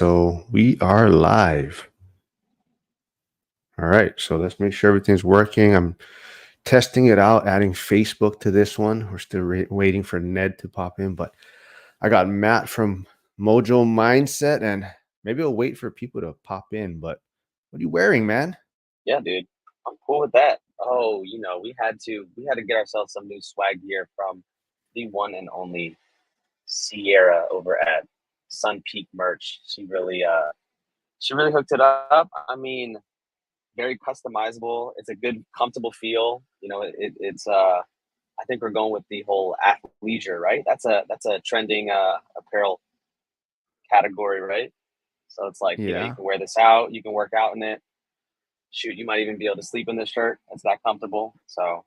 so we are live. All right, so let's make sure everything's working. I'm testing it out, adding Facebook to this one. We're still waiting for Ned to pop in, but I got Matt from Mojo Mindset, and maybe I'll wait for people to pop in. But what are you wearing, man? Yeah, dude. I'm cool with that. Oh, we had to get ourselves some new swag gear from the one and only Sierra over at Sun Peak Merch. She really hooked it up. I mean, very customizable. It's a good, comfortable feel. It's I think we're going with the whole athleisure, right? That's a trending apparel category, right? So it's like, you Yeah. can wear this out, you can work out in it. Shoot, you might even be able to sleep in this shirt. It's that comfortable. So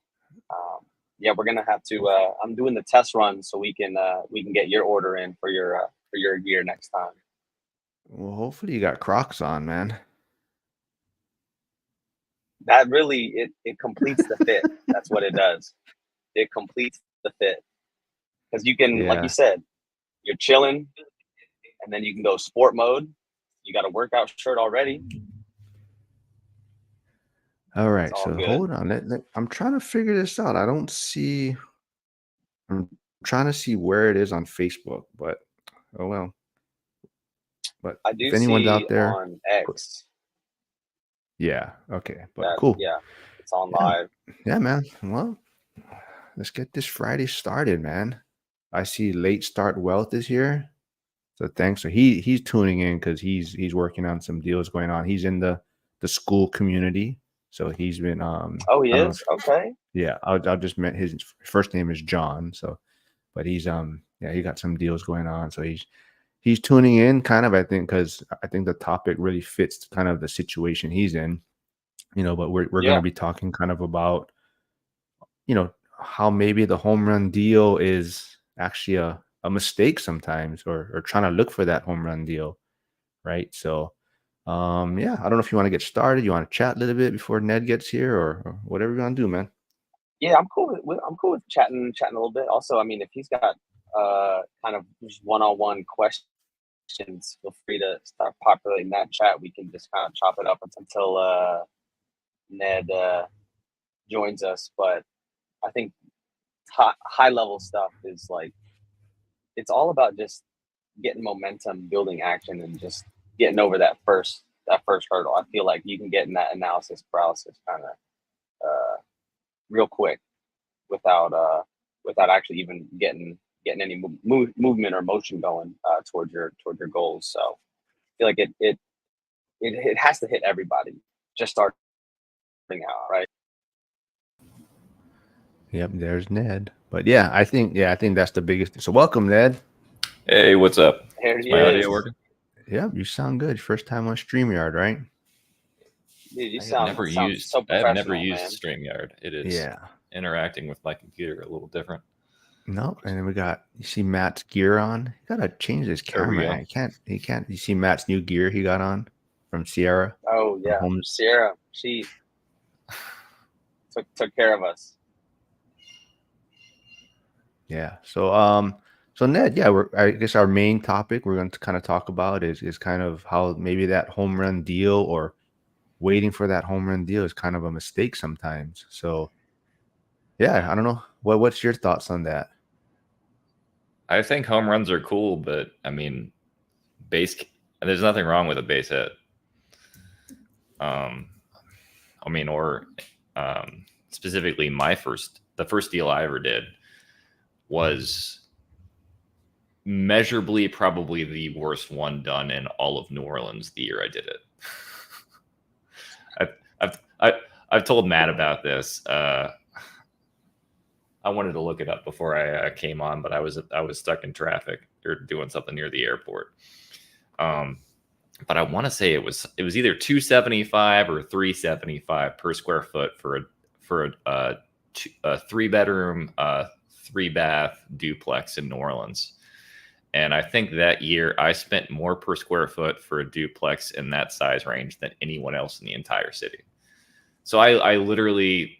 um, yeah, we're gonna have to. I'm doing the test run so we can get your order in for your gear next time. Well, hopefully you got Crocs on, man. That really it completes the fit. That's what it does. It completes the fit because you can, like you Yeah. said, you're chilling, and then you can go sport mode. You got a workout shirt already. All It's right. all So good. hold on. I'm trying to figure this out. I don't see. I'm trying to see where it is on Facebook, but oh well. But I if do anyone's see out there, on put- X yeah, okay. But that, cool. yeah, it's on Yeah, live. yeah, man. Well, let's get this Friday started, man. I see late start wealth is here. So thanks. So he's tuning in because he's working on some deals going on. He's in the school community. So he's been Oh, he I don't know is? if Okay. yeah, I'll just met his first name is John. So but he's yeah, he got some deals going on. So he's tuning in kind of, I think, because I think the topic really fits kind of the situation he's in, but we're going to Yeah. be talking kind of about, how maybe the home run deal is actually a mistake sometimes, or trying to look for that home run deal. Right. So, yeah, I don't know if you want to get started. You want to chat a little bit before Ned gets here, or whatever you want to do, man. Yeah, I'm cool with chatting a little bit. Also, I mean, if he's got kind of just one-on-one questions, feel free to start populating that chat. We can just kind of chop it up until Ned joins us. But I think high level stuff is like it's all about just getting momentum, building action, and just getting over that first hurdle. I feel like you can get in that analysis paralysis kind of real quick without without actually even getting any movement or motion going towards your goals. So I feel like it has to hit everybody just starting out, right? Yep, there's Ned. But yeah, I think that's the biggest. So welcome, Ned. Hey, what's up? Here Is he my audio is. working? Yep, you sound good. First time on StreamYard, right? Dude, you I have sound never sound used so I have never professional, used man. StreamYard. It is Yeah. interacting with my computer a little different. No, and then we got you see Matt's gear on. He gotta change his There we camera. go. He can't you see Matt's new gear he got on from Sierra Oh from yeah, Homes. Sierra, she took care of us. Yeah. So Ned, yeah, I guess our main topic we're going to kind of talk about is kind of how maybe that home run deal or waiting for that home run deal is kind of a mistake sometimes. So yeah, I don't know. What's your thoughts on that? I think home runs are cool, but I mean, base. There's nothing wrong with a base hit. Um, I mean, or specifically, the first deal I ever did was measurably probably the worst one done in all of New Orleans the year I did it. I've told Matt about this. I wanted to look it up before I came on, but I was stuck in traffic or doing something near the airport. But I want to say it was either 275 or 375 per square foot for a 3-bedroom, 3-bath duplex in New Orleans. And I think that year I spent more per square foot for a duplex in that size range than anyone else in the entire city. So I literally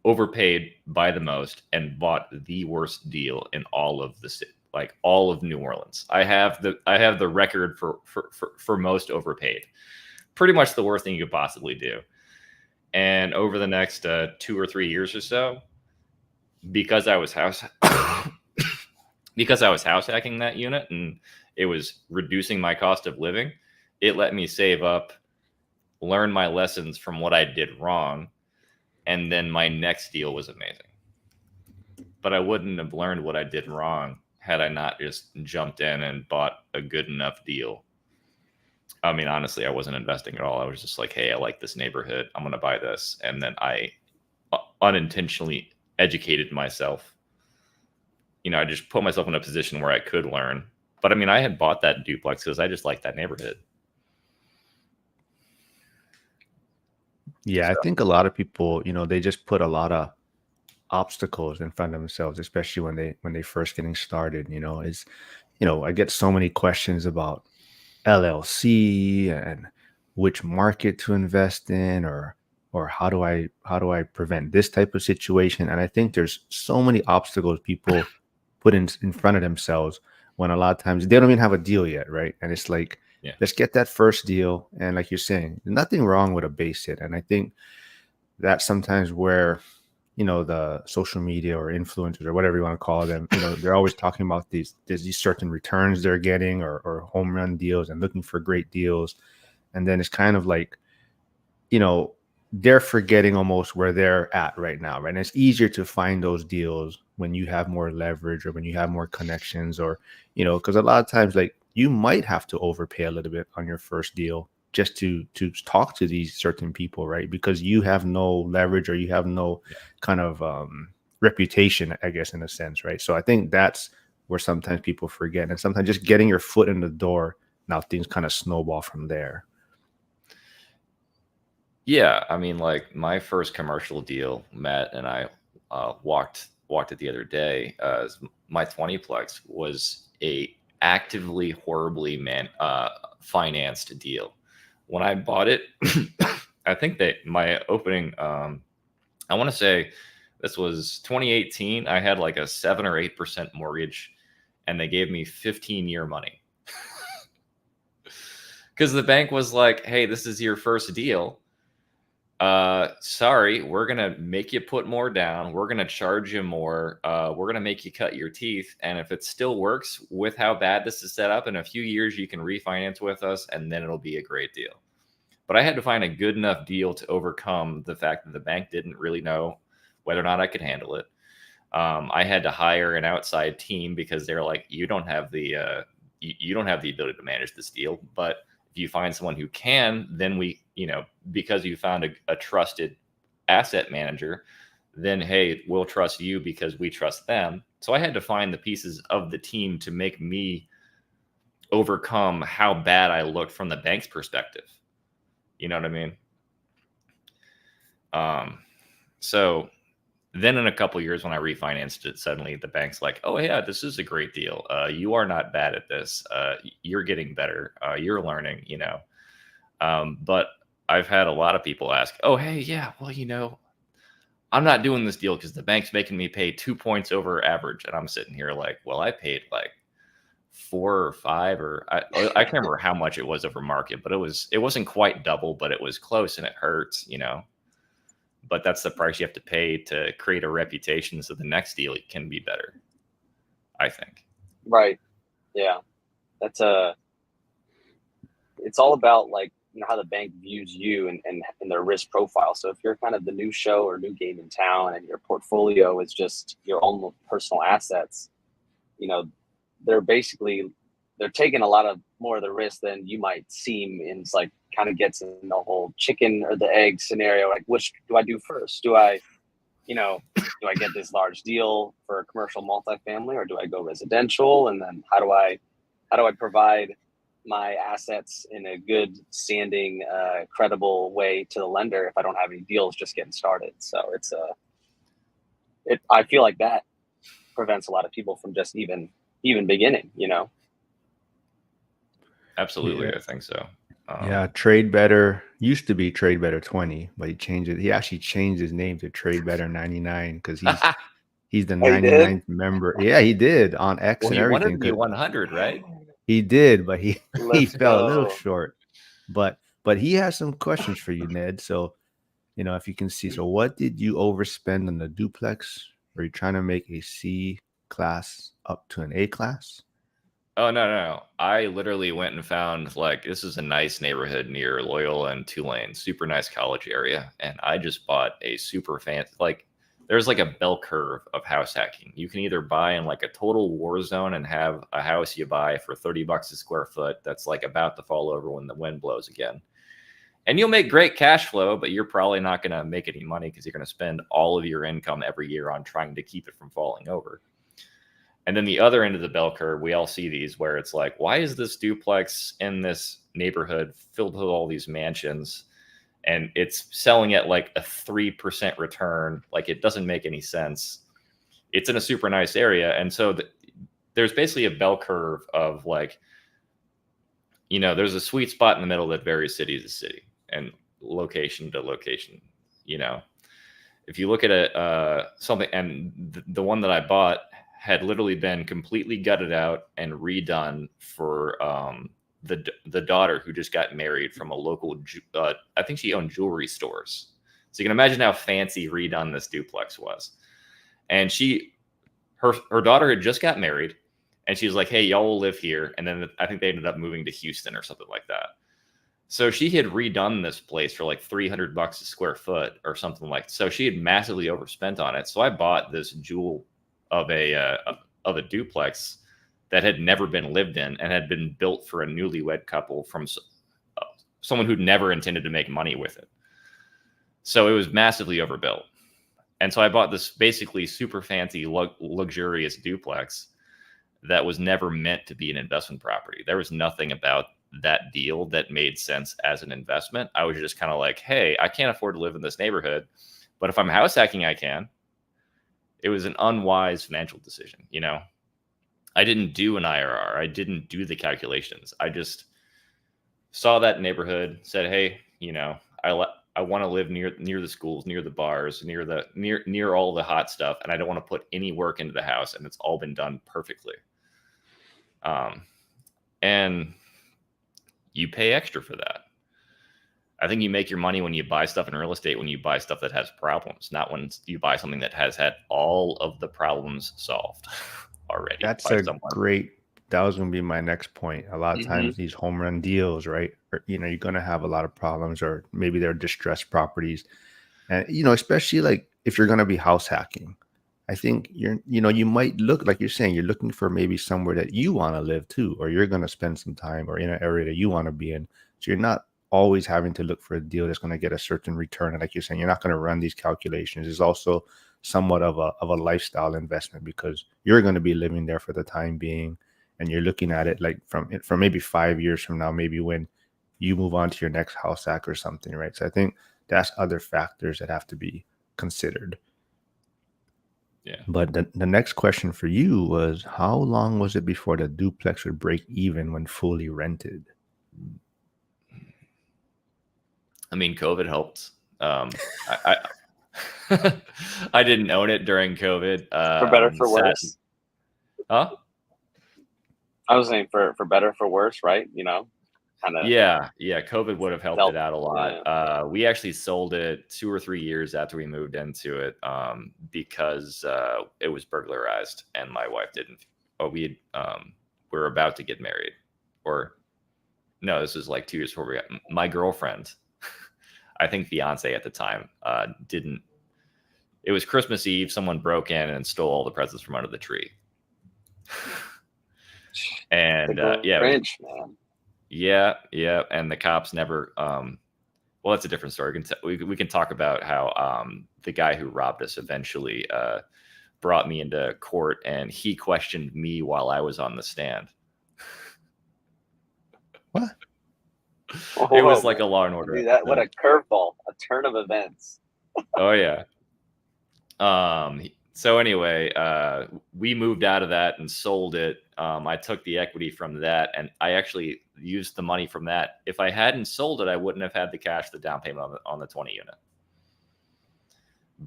overpaid by the most and bought the worst deal in all of the city, like all of New Orleans. I have the record for most overpaid. Pretty much the worst thing you could possibly do. And over the next 2 or 3 years or so, because I was house hacking that unit and it was reducing my cost of living, it let me save up, learn my lessons from what I did wrong, and then my next deal was amazing. But I wouldn't have learned what I did wrong had I not just jumped in and bought a good enough deal. I mean, honestly, I wasn't investing at all. I was just like, hey, I like this neighborhood. I'm going to buy this. And then I unintentionally educated myself. I just put myself in a position where I could learn. But I mean, I had bought that duplex because I just liked that neighborhood. Yeah, I think a lot of people, they just put a lot of obstacles in front of themselves, especially when they first getting started. I get so many questions about LLC and which market to invest in, or how do I prevent this type of situation. And I think there's so many obstacles people put in front of themselves when a lot of times they don't even have a deal yet, right? And it's like, Yeah. let's get that first deal. And like you're saying, nothing wrong with a base hit. And I think that's sometimes where the social media or influencers or whatever you want to call them, they're always talking about these certain returns they're getting, or home run deals, and looking for great deals. And then it's kind of like, they're forgetting almost where they're at right now, right? And it's easier to find those deals when you have more leverage, or when you have more connections, or, because a lot of times, like, you might have to overpay a little bit on your first deal just to talk to these certain people, right? Because you have no leverage, or you have no kind of reputation, I guess, in a sense, right? So I think that's where sometimes people forget, and sometimes just getting your foot in the door, now things kind of snowball from there. Yeah, I mean, like my first commercial deal, Matt and I walked it the other day. My 20plex was a actively horribly financed deal. When I bought it, I think that my opening, I want to say this was 2018. I had like a 7 or 8% mortgage, and they gave me 15-year money. Because the bank was like, hey, this is your first deal. Sorry, we're going to make you put more down. We're going to charge you more. We're going to make you cut your teeth. And if it still works with how bad this is set up, in a few years, you can refinance with us, and then it'll be a great deal. But I had to find a good enough deal to overcome the fact that the bank didn't really know whether or not I could handle it. I had to hire an outside team because they're like, you don't have the ability to manage this deal. But if you find someone who can, then we, because you found a trusted asset manager, then, hey, we'll trust you because we trust them. So I had to find the pieces of the team to make me overcome how bad I looked from the bank's perspective. You know what I mean? So then in a couple of years when I refinanced it, suddenly the bank's like, oh, yeah, this is a great deal. You are not bad at this. You're getting better. You're learning, But I've had a lot of people ask, oh, hey, yeah, well, I'm not doing this deal because the bank's making me pay 2 points over average. And I'm sitting here like, well, I paid like 4 or 5, or I can't remember how much it was over market, but it wasn't quite double, but it was close, and it hurts, But that's the price you have to pay to create a reputation so the next deal can be better, I think. Right. Yeah. It's all about like how the bank views you and their risk profile. So if you're kind of the new show or new game in town, and your portfolio is just your own personal assets, they're taking a lot of more of the risk than you might seem. And it's like kind of gets in the whole chicken or the egg scenario. Like, which do I do first? Do I get this large deal for a commercial multifamily, or do I go residential? And then how do I provide my assets in a good standing, credible way to the lender if I don't have any deals just getting started? So I feel like that prevents a lot of people from just even beginning, Absolutely. Yeah. I think so. Yeah, Trade Better used to be Trade Better 20, but he changed it. He actually changed his name to Trade Better 99 because He's the Oh, he did? 99th member. Yeah, he did on X Well, and he wanted everything. to be 100, right? He did, but he Let's fell a little go. short. But he has some questions for you, Ned. So, if you can see. So what did you overspend on the duplex? Were you trying to make a C class up to an A class? Oh, no. I literally went and found, like, this is a nice neighborhood near Loyola and Tulane, super nice college area. And I just bought a super fancy, like, there's like a bell curve of house hacking. You can either buy in like a total war zone and have a house you buy for $30 a square foot that's like about to fall over when the wind blows again. And you'll make great cash flow, but you're probably not going to make any money because you're going to spend all of your income every year on trying to keep it from falling over. And then the other end of the bell curve, we all see these where it's like, why is this duplex in this neighborhood filled with all these mansions and it's selling at like a 3% return? Like, it doesn't make any sense. It's in a super nice area. And so there's basically a bell curve of like, there's a sweet spot in the middle that varies city to city and location to location. If you look at something, and the one that I bought had literally been completely gutted out and redone for the daughter who just got married from a local, I think she owned jewelry stores. So you can imagine how fancy redone this duplex was. And her daughter had just got married, and she was like, hey, y'all will live here. And then I think they ended up moving to Houston or something like that. So she had redone this place for like $300 a square foot or something like. So she had massively overspent on it. So I bought this jewel of a duplex that had never been lived in and had been built for a newlywed couple from someone who'd never intended to make money with it. So it was massively overbuilt. And so I bought this basically super fancy, luxurious duplex that was never meant to be an investment property. There was nothing about that deal that made sense as an investment. I was just kind of like, hey, I can't afford to live in this neighborhood, but if I'm house hacking, I can. It was an unwise financial decision. I didn't do an IRR. I didn't do the calculations. I just saw that neighborhood, said, hey, I want to live near the schools, near the bars, near all the hot stuff, and I don't want to put any work into the house, and it's all been done perfectly. And you pay extra for that. I think you make your money when you buy stuff in real estate, when you buy stuff that has problems, not when you buy something that has had all of the problems solved already. That's by a someone. that was going to be my next point. A lot of times these home run deals, right? Or, you're going to have a lot of problems, or maybe they're distressed properties. And, especially like if you're going to be house hacking, I think you might look, like you're saying, you're looking for maybe somewhere that you want to live too, or you're going to spend some time, or in an area that you want to be in. So you're not always having to look for a deal that's going to get a certain return. And like you're saying, you're not going to run these calculations. It's also somewhat of a lifestyle investment because you're going to be living there for the time being. And you're looking at it like from maybe 5 years from now, maybe when you move on to your next house hack or something, right? So I think that's other factors that have to be considered. Yeah. But the next question for you was, how long was it before the duplex would break even when fully rented? I mean, COVID helped. I I didn't own it during COVID. For better, for worse. Huh? I was saying for better, for worse, right? Kind of. Yeah. COVID would have helped it out a lot. Yeah. We actually sold it 2 or 3 years after we moved into it because it was burglarized, and my wife didn't. We were about to get married, or no, this was like 2 years before we got. My girlfriend, I think fiance at the time, didn't. It was Christmas Eve. Someone broke in and stole all the presents from under the tree. And French, man. Yeah, and the cops never. Well, that's a different story. We can talk about how the guy who robbed us eventually brought me into court, and he questioned me while I was on the stand. What? It was like a Law and Order. Dude, what a curveball! A turn of events. Oh yeah. So anyway, we moved out of that and sold it. I took the equity from that, and I actually used the money from that. If I hadn't sold it, I wouldn't have had the cash, the down payment on the 20 unit.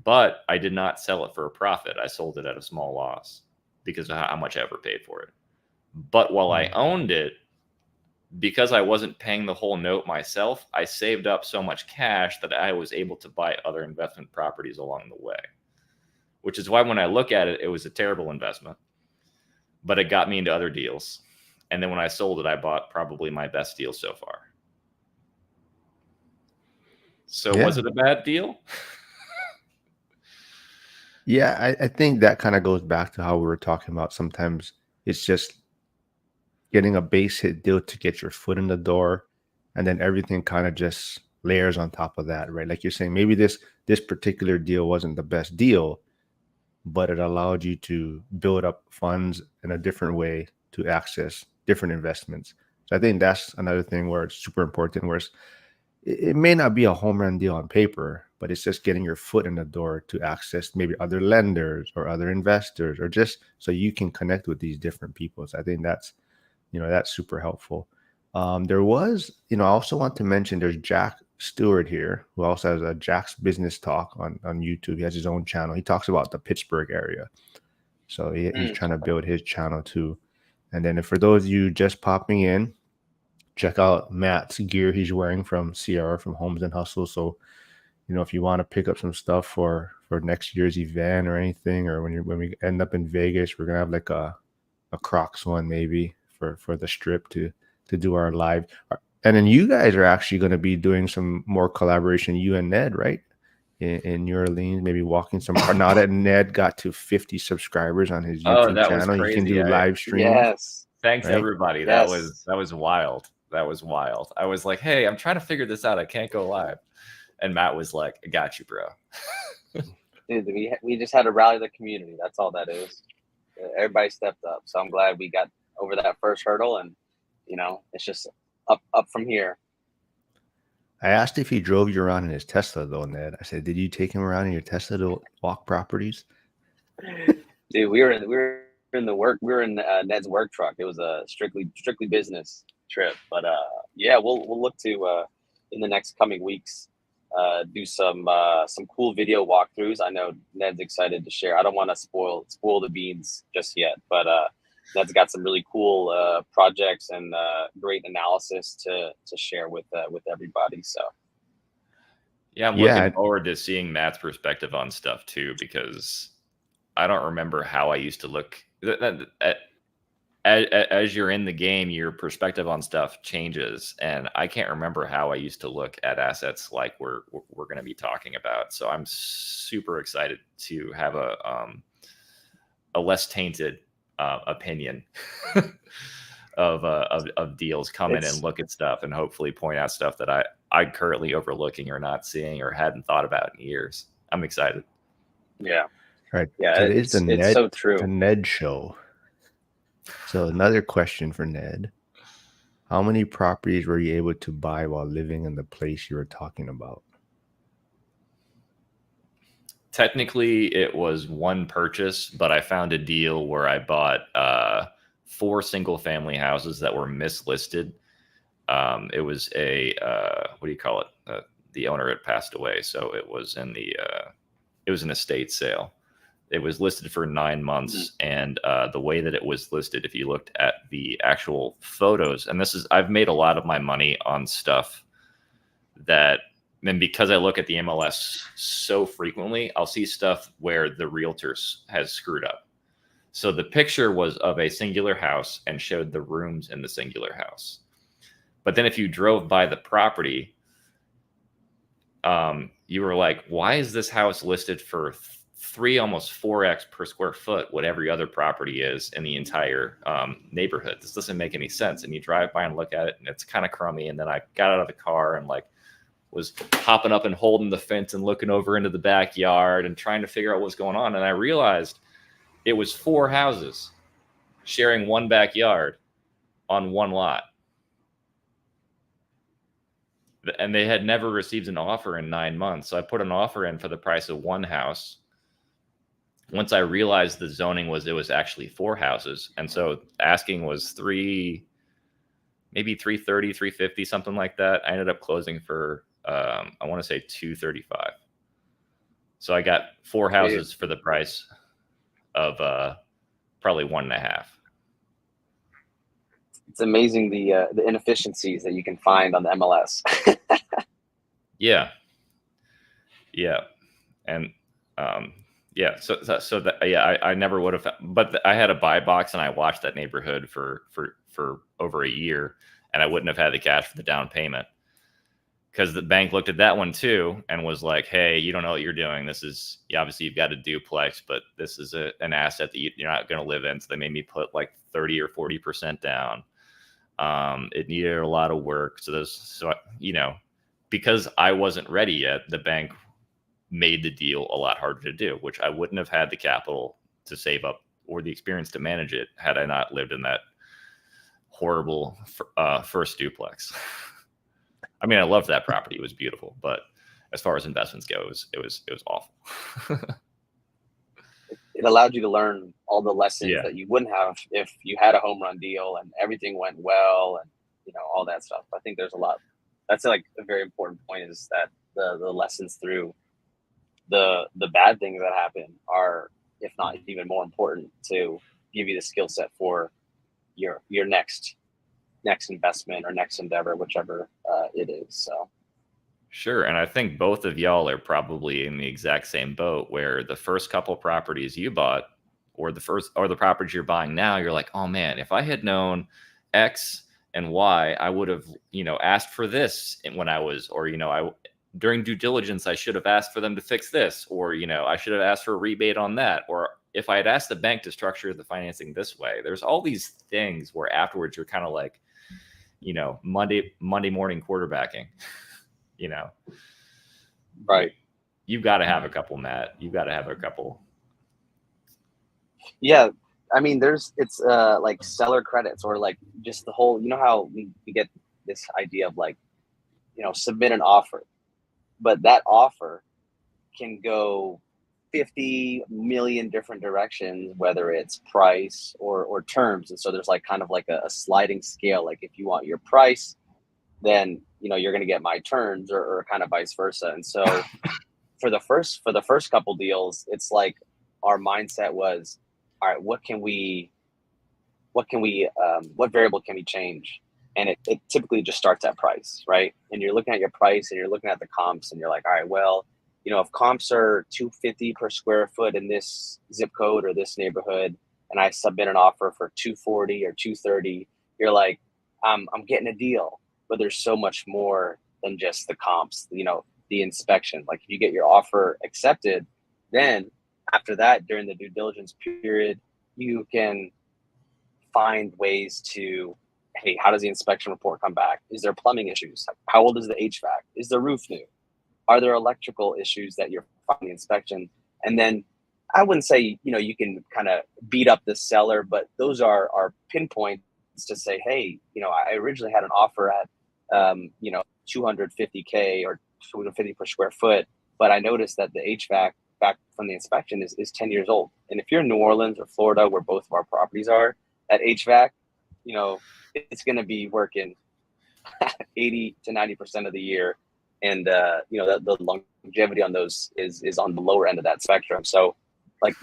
but I did not sell it for a profit. I sold it at a small loss because of how much I overpaid for it. But while I owned it, because I wasn't paying the whole note myself, I saved up so much cash that I was able to buy other investment properties along the way, which is why when I look at it, it was a terrible investment, but it got me into other deals. And then when I sold it, I bought probably my best deal so far. So was it a bad deal? Yeah, I think that kind of goes back to how we were talking about. Sometimes it's just getting a base hit deal to get your foot in the door, and then everything kind of just layers on top of that, right? Like you're saying, maybe this particular deal wasn't the best deal, but it allowed you to build up funds in a different way to access different investments. So I think that's another thing where it's super important, where it may not be a home run deal on paper, but it's just getting your foot in the door to access maybe other lenders or other investors, or just so you can connect with these different people. So I think that's super helpful. There was, I also want to mention there's Jack Stewart here, who also has a Jack's Business Talk on YouTube. He has his own channel. He talks about the Pittsburgh area. So he's trying to build his channel too. And then for those of you just popping in, check out Matt's gear he's wearing from CR, from Homes and Hustle. So, if you want to pick up some stuff for next year's event or anything, or when we end up in Vegas, we're gonna have like a Crocs one maybe for the strip to do our live. And then you guys are actually going to be doing some more collaboration, you and Ned, right? In New Orleans, maybe walking some. Now that Ned got to 50 subscribers on his YouTube that was channel, he can crazy. do live streams. Yes. Thanks, right? everybody. Yes. That was wild. That was wild. I was like, hey, I'm trying to figure this out. I can't go live. And Matt was like, I got you, bro. Dude, we just had to rally the community. That's all that is. Everybody stepped up. So I'm glad we got over that first hurdle, and it's just up from here. I asked if he drove you around in his Tesla though, Ned. I said, did you take him around in your Tesla to walk properties? Dude, we were in Ned's work truck. It was a strictly business trip, but yeah, we'll look to in the next coming weeks do some cool video walkthroughs. I know Ned's excited to share. I don't want to spoil the beans just yet, but Ned's got some really cool projects and great analysis to share with everybody. So yeah, I'm looking forward to seeing Matt's perspective on stuff too, because I don't remember how I used to look. As you're in the game, your perspective on stuff changes, and I can't remember how I used to look at assets like we're going to be talking about. So I'm super excited to have a less tainted opinion of deals, come in and look at stuff and hopefully point out stuff that I'm currently overlooking or not seeing or hadn't thought about in years. I'm excited. Yeah. Right. Yeah, Today's it's so true. The Ned Show. So another question for Ned. How many properties were you able to buy while living in the place you were talking about? Technically, it was one purchase, but I found a deal where I bought 4 single-family houses that were mislisted. It was what do you call it? The owner had passed away, so it was in it was an estate sale. It was listed for 9 months, and the way that it was listed, if you looked at the actual photos, and I've made a lot of my money on stuff that, and because I look at the MLS so frequently, I'll see stuff where the realtor has screwed up. So the picture was of a singular house and showed the rooms in the singular house. But then if you drove by the property, you were like, why is this house listed for 3, almost 4x per square foot, what every other property is in the entire neighborhood? This doesn't make any sense. And you drive by and look at it, and it's kind of crummy. And then I got out of the car and was hopping up and holding the fence and looking over into the backyard and trying to figure out what's going on. And I realized it was 4 houses sharing one backyard on one lot. And they had never received an offer in 9 months. So I put an offer in for the price of one house. Once I realized the zoning it was actually 4 houses. And so asking was maybe 330, 350, something like that. I ended up closing for, I want to say 235. So I got 4 houses for the price of probably 1.5. It's amazing the inefficiencies that you can find on the MLS. Yeah. And yeah, so that, yeah, I never would have, but I had a buy box and I watched that neighborhood for over a year, and I wouldn't have had the cash for the down payment, because the bank looked at that one too and was like, hey, you don't know what you're doing. This is, obviously you've got a duplex, but this is an asset that you're not going to live in. So they made me put like 30 or 40% down. It needed a lot of work. So because I wasn't ready yet, the bank made the deal a lot harder to do, which I wouldn't have had the capital to save up or the experience to manage it had I not lived in that horrible first duplex. I mean, I loved that property; it was beautiful, but as far as investments go, it was awful. It allowed you to learn all the lessons Yeah. that you wouldn't have if you had a home run deal and everything went well, and all that stuff. I think there's a lot. That's like a very important point, is that the lessons through the bad things that happen are, if not even more important, to give you the skill set for your next investment or next endeavor, whichever it is. So Sure. And I think both of y'all are probably in the exact same boat, where the first couple properties you bought, or the properties you're buying now, you're like, oh man, if I had known X and Y, I would have, asked for this when I was, or, during due diligence, I should have asked for them to fix this, or, I should have asked for a rebate on that. Or if I had asked the bank to structure the financing this way, there's all these things where afterwards you're kind of like, Monday morning quarterbacking, right. You've got to have a couple, Matt. You've got to have a couple. Yeah. I mean, it's like seller credits, or like just the whole, how we get this idea of like, submit an offer, but that offer can go 50 million different directions, whether it's price or terms. And so there's like kind of like a sliding scale. Like if you want your price, then, you're going to get my terms, or kind of vice versa. And so for the first couple deals, it's like our mindset was, all right, what variable can we change? And it typically just starts at price, right? And you're looking at your price and you're looking at the comps, and you're like, all right, well, if comps are $250 per square foot in this zip code or this neighborhood, and I submit an offer for $240 or $230, you're like, I'm getting a deal. But there's so much more than just the comps, the inspection. Like if you get your offer accepted, then after that, during the due diligence period, you can find ways to, hey, how does the inspection report come back? Is there plumbing issues? How old is the HVAC? Is the roof new? Are there electrical issues that you're finding inspection? And then I wouldn't say, you can kind of beat up the seller, but those are pinpoints to say, hey, I originally had an offer at, $250K or $250 per square foot, but I noticed that the HVAC back from the inspection is 10 years old. And if you're in New Orleans or Florida, where both of our properties are, that HVAC, it's going to be working 80 to 90% of the year. And, the longevity on those is on the lower end of that spectrum. So like,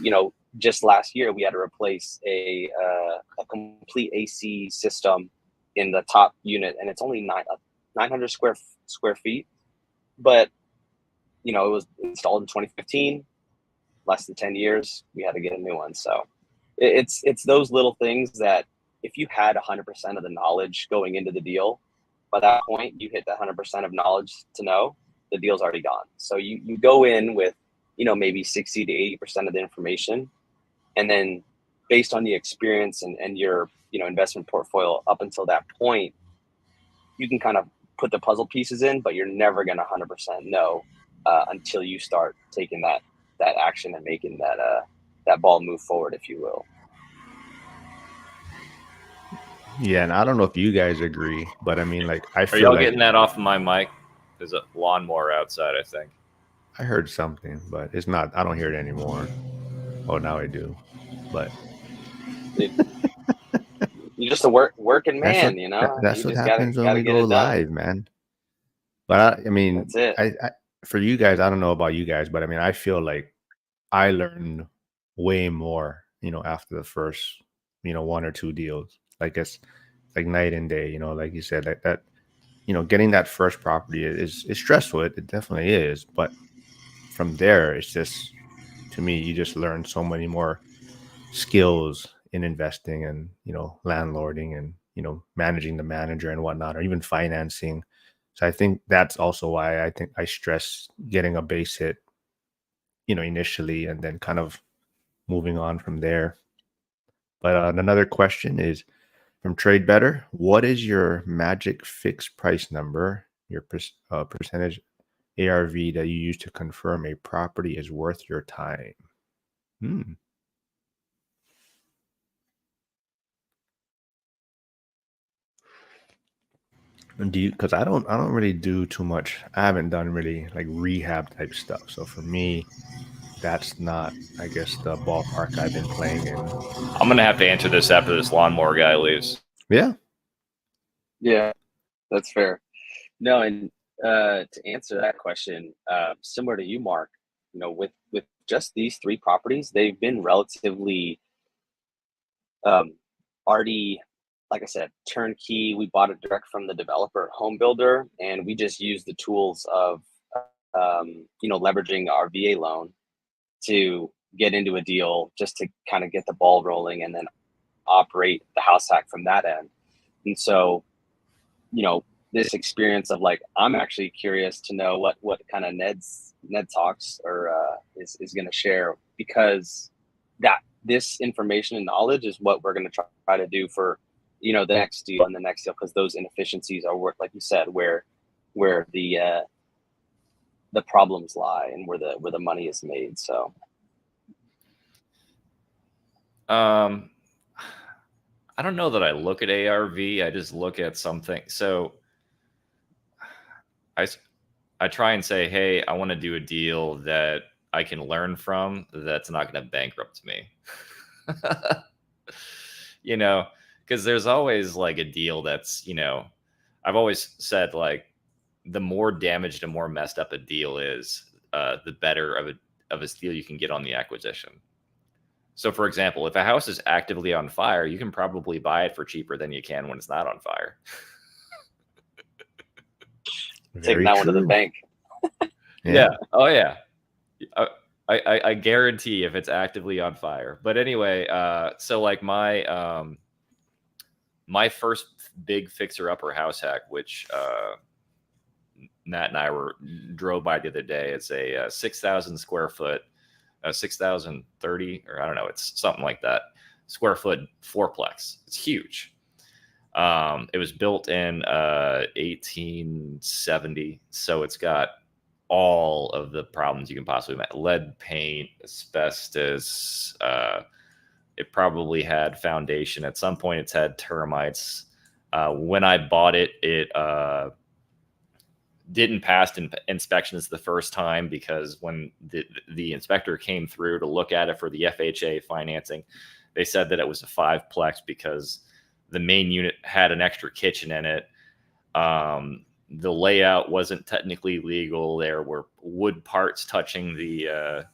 just last year we had to replace a complete AC system in the top unit, and it's only 900 square feet, but it was installed in 2015, less than 10 years, we had to get a new one. So it's those little things that if you had 100% of the knowledge going into the deal, by that point you hit the 100% of knowledge to know the deal's already gone. So you go in with, maybe 60 to 80% of the information, and then based on the experience and your, investment portfolio up until that point, you can kind of put the puzzle pieces in, but you're never going to 100% know until you start taking that action and making that ball move forward, if you will. Yeah, and I don't know if you guys agree, but I mean, like, I Are feel y'all like getting that off of my mic? There's a lawnmower outside, I think. I heard something, but it's not. I don't hear it anymore. Oh, now I do. But You're just a working man, that's you what just happens when gotta we get go it done. live, man. But I mean, That's it. for you guys, I don't know about you guys, but I mean, I feel like I learned way more, after the first, one or two deals. Like it's like night and day, like you said, that getting that first property is stressful. It definitely is. But from there, it's just, to me, you just learn so many more skills in investing and, landlording and, managing the manager and whatnot, or even financing. So I think that's also why I think I stress getting a base hit, initially, and then kind of moving on from there. But another question is from Trade Better. What is your magic fixed price number, your percentage ARV that you use to confirm a property is worth your time? Hmm. And do you? Because I don't really do too much. I haven't done really like rehab type stuff. So for me, that's not, I guess, the ballpark I've been playing in. I'm gonna have to answer this after this lawnmower guy leaves. Yeah. Yeah, that's fair. No, and to answer that question, similar to you, Mark, with just these three properties, they've been relatively already, like I said, turnkey. We bought it direct from the developer, home builder, and we just used the tools of leveraging our VA loan to get into a deal, just to kind of get the ball rolling, and then operate the house hack from that end. And so, this experience of, like, I'm actually curious to know what kind of Ned talks or is going to share, because that this information and knowledge is what we're going to try to do for the next deal and the next deal, because those inefficiencies are where, like you said, where the problems lie and where the money is made. So I don't know that I look at ARV. I just look at something. So I try and say, hey, I want to do a deal that I can learn from, that's not going to bankrupt me. Because there's always like a deal that's, I've always said, like, the more damaged and more messed up a deal is, the better of a deal you can get on the acquisition. So, for example, if a house is actively on fire, you can probably buy it for cheaper than you can when it's not on fire. Taking that one to the bank. Yeah. Oh, yeah. I guarantee if it's actively on fire. But anyway, so like my first big fixer-upper house hack, which Matt and I drove by the other day. It's a 6,000 square foot, 6,030, or I don't know, it's something like that, square foot fourplex. It's huge. It was built in 1870, so it's got all of the problems you can possibly imagine: lead paint, asbestos. It probably had foundation. At some point, it's had termites. When I bought it, it didn't pass inspections the first time, because when the inspector came through to look at it for the FHA financing, they said that it was a 5-plex because the main unit had an extra kitchen in it. The layout wasn't technically legal. There were wood parts touching the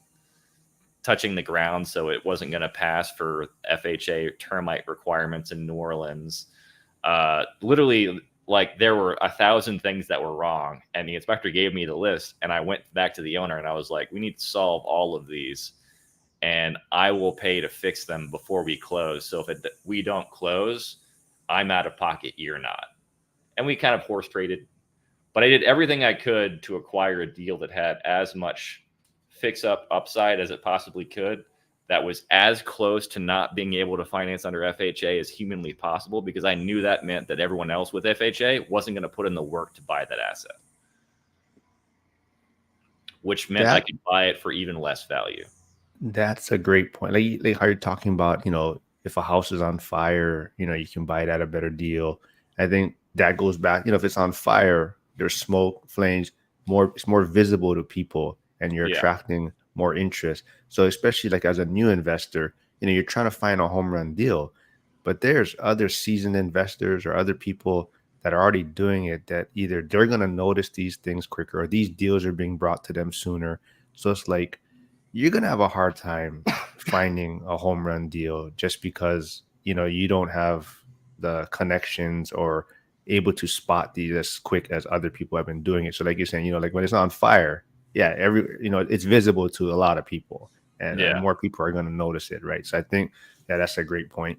ground, so it wasn't going to pass for FHA termite requirements in New Orleans. Literally, like, there were 1,000 things that were wrong, and the inspector gave me the list, and I went back to the owner and I was like, we need to solve all of these, and I will pay to fix them before we close. So if we don't close, I'm out of pocket, you're not. And we kind of horse traded, but I did everything I could to acquire a deal that had as much fix up upside as it possibly could, that was as close to not being able to finance under FHA as humanly possible, because I knew that meant that everyone else with FHA wasn't going to put in the work to buy that asset, which meant I could buy it for even less value. That's a great point. Like how you're talking about, if a house is on fire, you can buy it at a better deal. I think that goes back, if it's on fire, there's smoke, flames, it's more visible to people, and you're attracting more interest. So especially like as a new investor, you're trying to find a home run deal, but there's other seasoned investors or other people that are already doing it, that either they're going to notice these things quicker or these deals are being brought to them sooner. So it's like you're going to have a hard time finding a home run deal just because, you don't have the connections or able to spot these as quick as other people have been doing it. So like you're saying, like when it's on fire, yeah, it's visible to a lot of people, and more people are going to notice it, right? So I think that's a great point.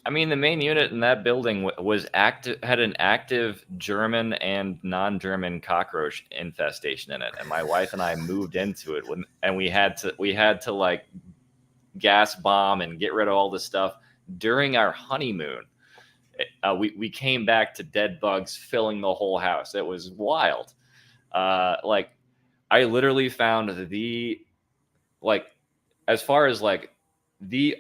I mean, the main unit in that building had an active German and non-German cockroach infestation in it, and my wife and I moved into it and we had to like gas bomb and get rid of all this stuff during our honeymoon. We came back to dead bugs filling the whole house. It was wild. Like I literally found as far as like the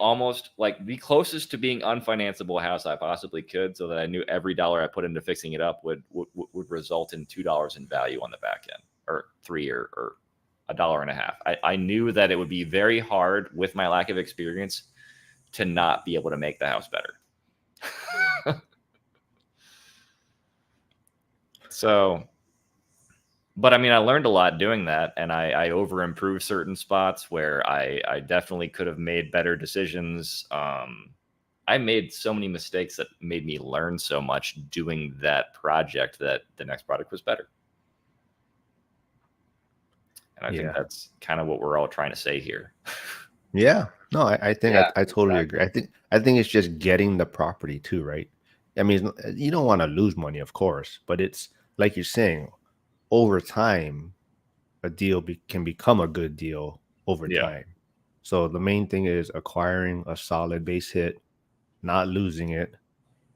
closest to being unfinanceable house I possibly could, so that I knew every dollar I put into fixing it up would result in $2 in value on the back end, or $3 or $1.50. I knew that it would be very hard with my lack of experience to not be able to make the house better. So, but I mean, I learned a lot doing that, and I over improved certain spots where I definitely could have made better decisions. I made so many mistakes that made me learn so much doing that project that the next product was better. And I think that's kind of what we're all trying to say here. Yeah, no, I think I totally agree. I think it's just getting the property too, right? I mean, you don't want to lose money, of course, but it's like you're saying, over time, a deal can become a good deal over time. So the main thing is acquiring a solid base hit, not losing it,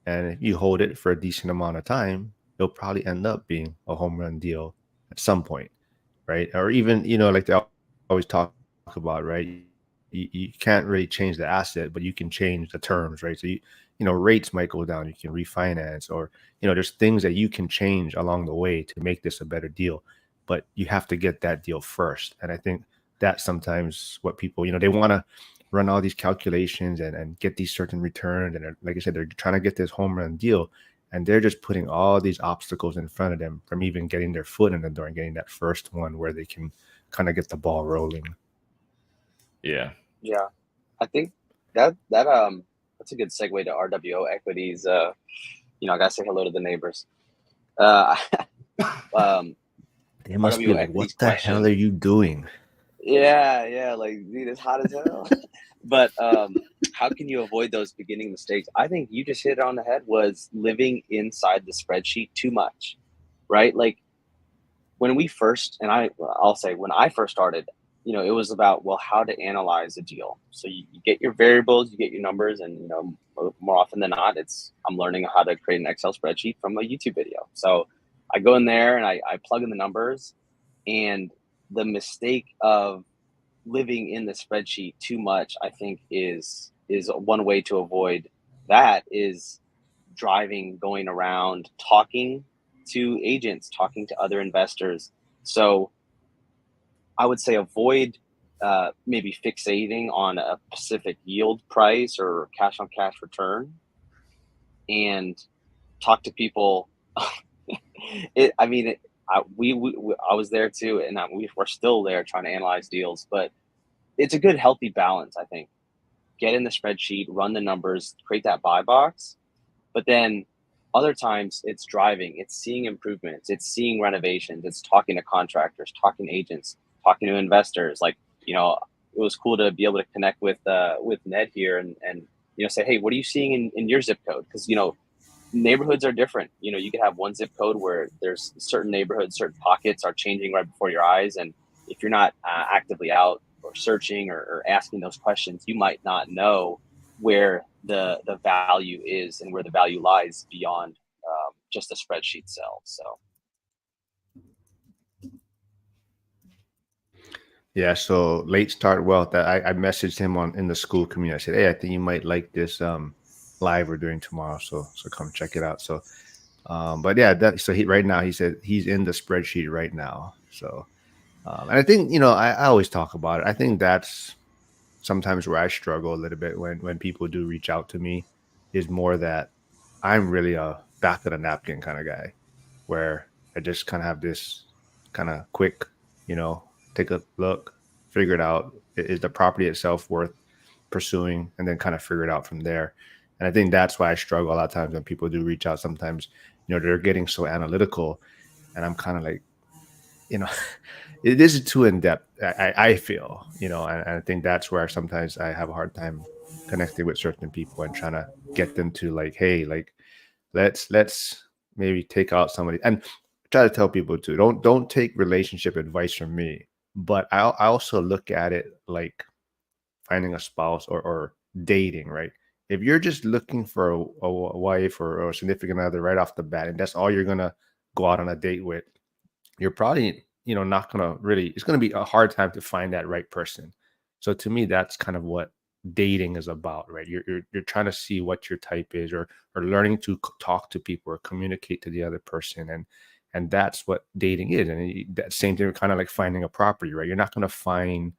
and if you hold it for a decent amount of time, it'll probably end up being a home run deal at some point, right? Or even, like they always talk about, right? You can't really change the asset, but you can change the terms, right? So rates might go down, you can refinance, or there's things that you can change along the way to make this a better deal, but you have to get that deal first. And I think that's sometimes what people, they want to run all these calculations and get these certain returns, and like I said, they're trying to get this home run deal, and they're just putting all these obstacles in front of them from even getting their foot in the door and getting that first one where they can kind of get the ball rolling. Yeah. I think that's a good segue to RWO equities. I gotta say hello to the neighbors. They must be like, what the hell are you doing? Yeah, like, dude, it's hot as hell. But how can you avoid those beginning mistakes? I think you just hit it on the head, was living inside the spreadsheet too much, right? Like when we first, and I'll say when I first started, it was about, well, how to analyze a deal. So you get your variables, you get your numbers, and more often than not, I'm learning how to create an Excel spreadsheet from a YouTube video. So I go in there and I plug in the numbers, and the mistake of living in the spreadsheet too much, I think, is one way to avoid that, is driving, going around, talking to agents, talking to other investors. So I would say avoid maybe fixating on a specific yield price or cash on cash return, and talk to people. I was there too, and we're still there trying to analyze deals, but it's a good, healthy balance, I think. Get in the spreadsheet, run the numbers, create that buy box, but then other times it's driving, it's seeing improvements, it's seeing renovations, it's talking to contractors, talking to agents, talking to investors. Like, it was cool to be able to connect with Ned here and say, hey, what are you seeing in your zip code? Because neighborhoods are different. You could have one zip code where there's certain neighborhoods, certain pockets are changing right before your eyes, and if you're not actively out or searching or asking those questions, you might not know where the value is and where the value lies beyond just the spreadsheet cell. So yeah, so Late Start Wealth, I messaged him in the school community. I said, hey, I think you might like this live we're doing tomorrow, so come check it out. So but yeah, so right now, he said he's in the spreadsheet right now. So and I think, I always talk about it. I think that's sometimes where I struggle a little bit when people do reach out to me, is more that I'm really a back of the napkin kind of guy, where I just kind of have this kind of quick, take a look, figure it out. Is the property itself worth pursuing, and then kind of figure it out from there. And I think that's why I struggle a lot of times when people do reach out. Sometimes, they're getting so analytical, and I'm kind of like, you know, this is too in depth. I feel, and I think that's where sometimes I have a hard time connecting with certain people and trying to get them to like, hey, like let's maybe take out somebody, and try to tell people too, don't take relationship advice from me, but I also look at it like finding a spouse or dating, right? If you're just looking for a wife or a significant other right off the bat, and that's all you're gonna go out on a date with, you're probably not gonna really, it's gonna be a hard time to find that right person. So to me, that's kind of what dating is about, right? You're trying to see what your type is, or learning to talk to people or communicate to the other person, and that's what dating is. And that same thing, kind of like finding a property, right? You're not going to find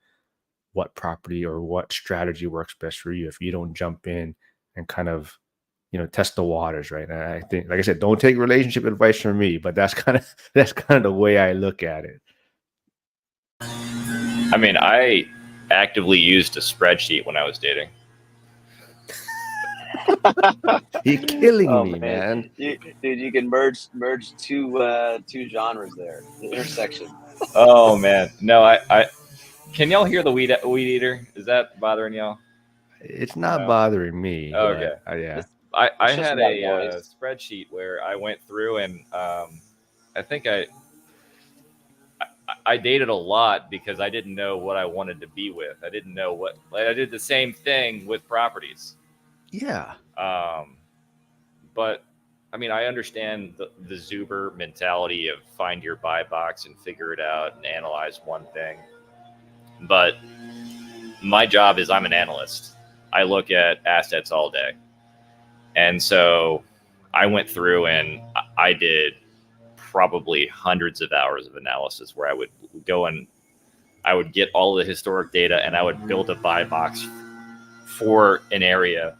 what property or what strategy works best for you if you don't jump in and kind of test the waters, right? And I think, like I said, don't take relationship advice from me, but that's kind of the way I look at it. I mean, I actively used a spreadsheet when I was dating. You're killing me, man. Dude, you can merge two genres there, the intersection. Oh man, no, I can y'all hear the weed eater? Is that bothering y'all? It's not bothering me. Okay. Yeah. I had a spreadsheet where I went through and I think I dated a lot because I didn't know what I wanted to be with. I didn't know what, like, I did the same thing with properties. Yeah. But I mean, I understand the Zuber mentality of find your buy box and figure it out and analyze one thing. But my job is I'm an analyst. I look at assets all day. And so I went through and I did probably hundreds of hours of analysis where I would go and I would get all the historic data and I would build a buy box for an area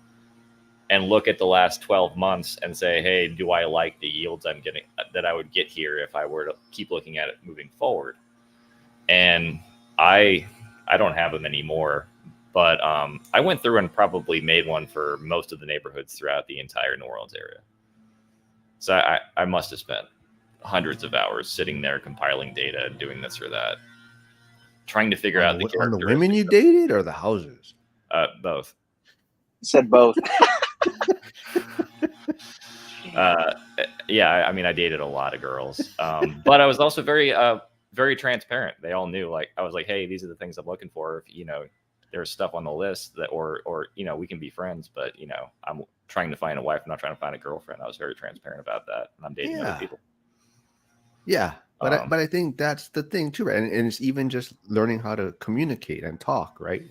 and look at the last 12 months and say, hey, do I like the yields I'm getting that I would get here if I were to keep looking at it moving forward? And I don't have them anymore, but I went through and probably made one for most of the neighborhoods throughout the entire New Orleans area. So I must have spent hundreds of hours sitting there compiling data and doing this or that, trying to figure out the on the women you dated or the houses. Both. Said both. Yeah, I mean, I dated a lot of girls, but I was also very transparent. They all knew, like, I was like, hey, these are the things I'm looking for. If there's stuff on the list that, or we can be friends, but I'm trying to find a wife. I'm not trying to find a girlfriend. I was very transparent about that, and I'm dating other people. Yeah, but I think that's the thing too, right? And it's even just learning how to communicate and talk, right?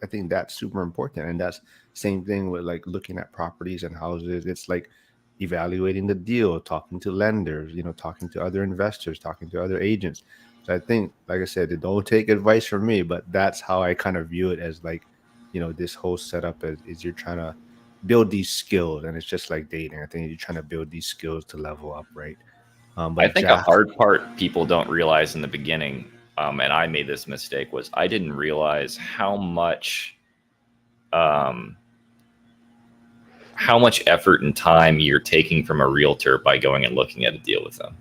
I think that's super important, and that's same thing with like looking at properties and houses. It's like evaluating the deal, talking to lenders, talking to other investors, talking to other agents. So I think, like I said, don't take advice from me, but that's how I kind of view it, as like, this whole setup is you're trying to build these skills, and it's just like dating. I think you're trying to build these skills to level up, right? But I think a hard part people don't realize in the beginning, and I made this mistake, was I didn't realize how much effort and time you're taking from a realtor by going and looking at a deal with them.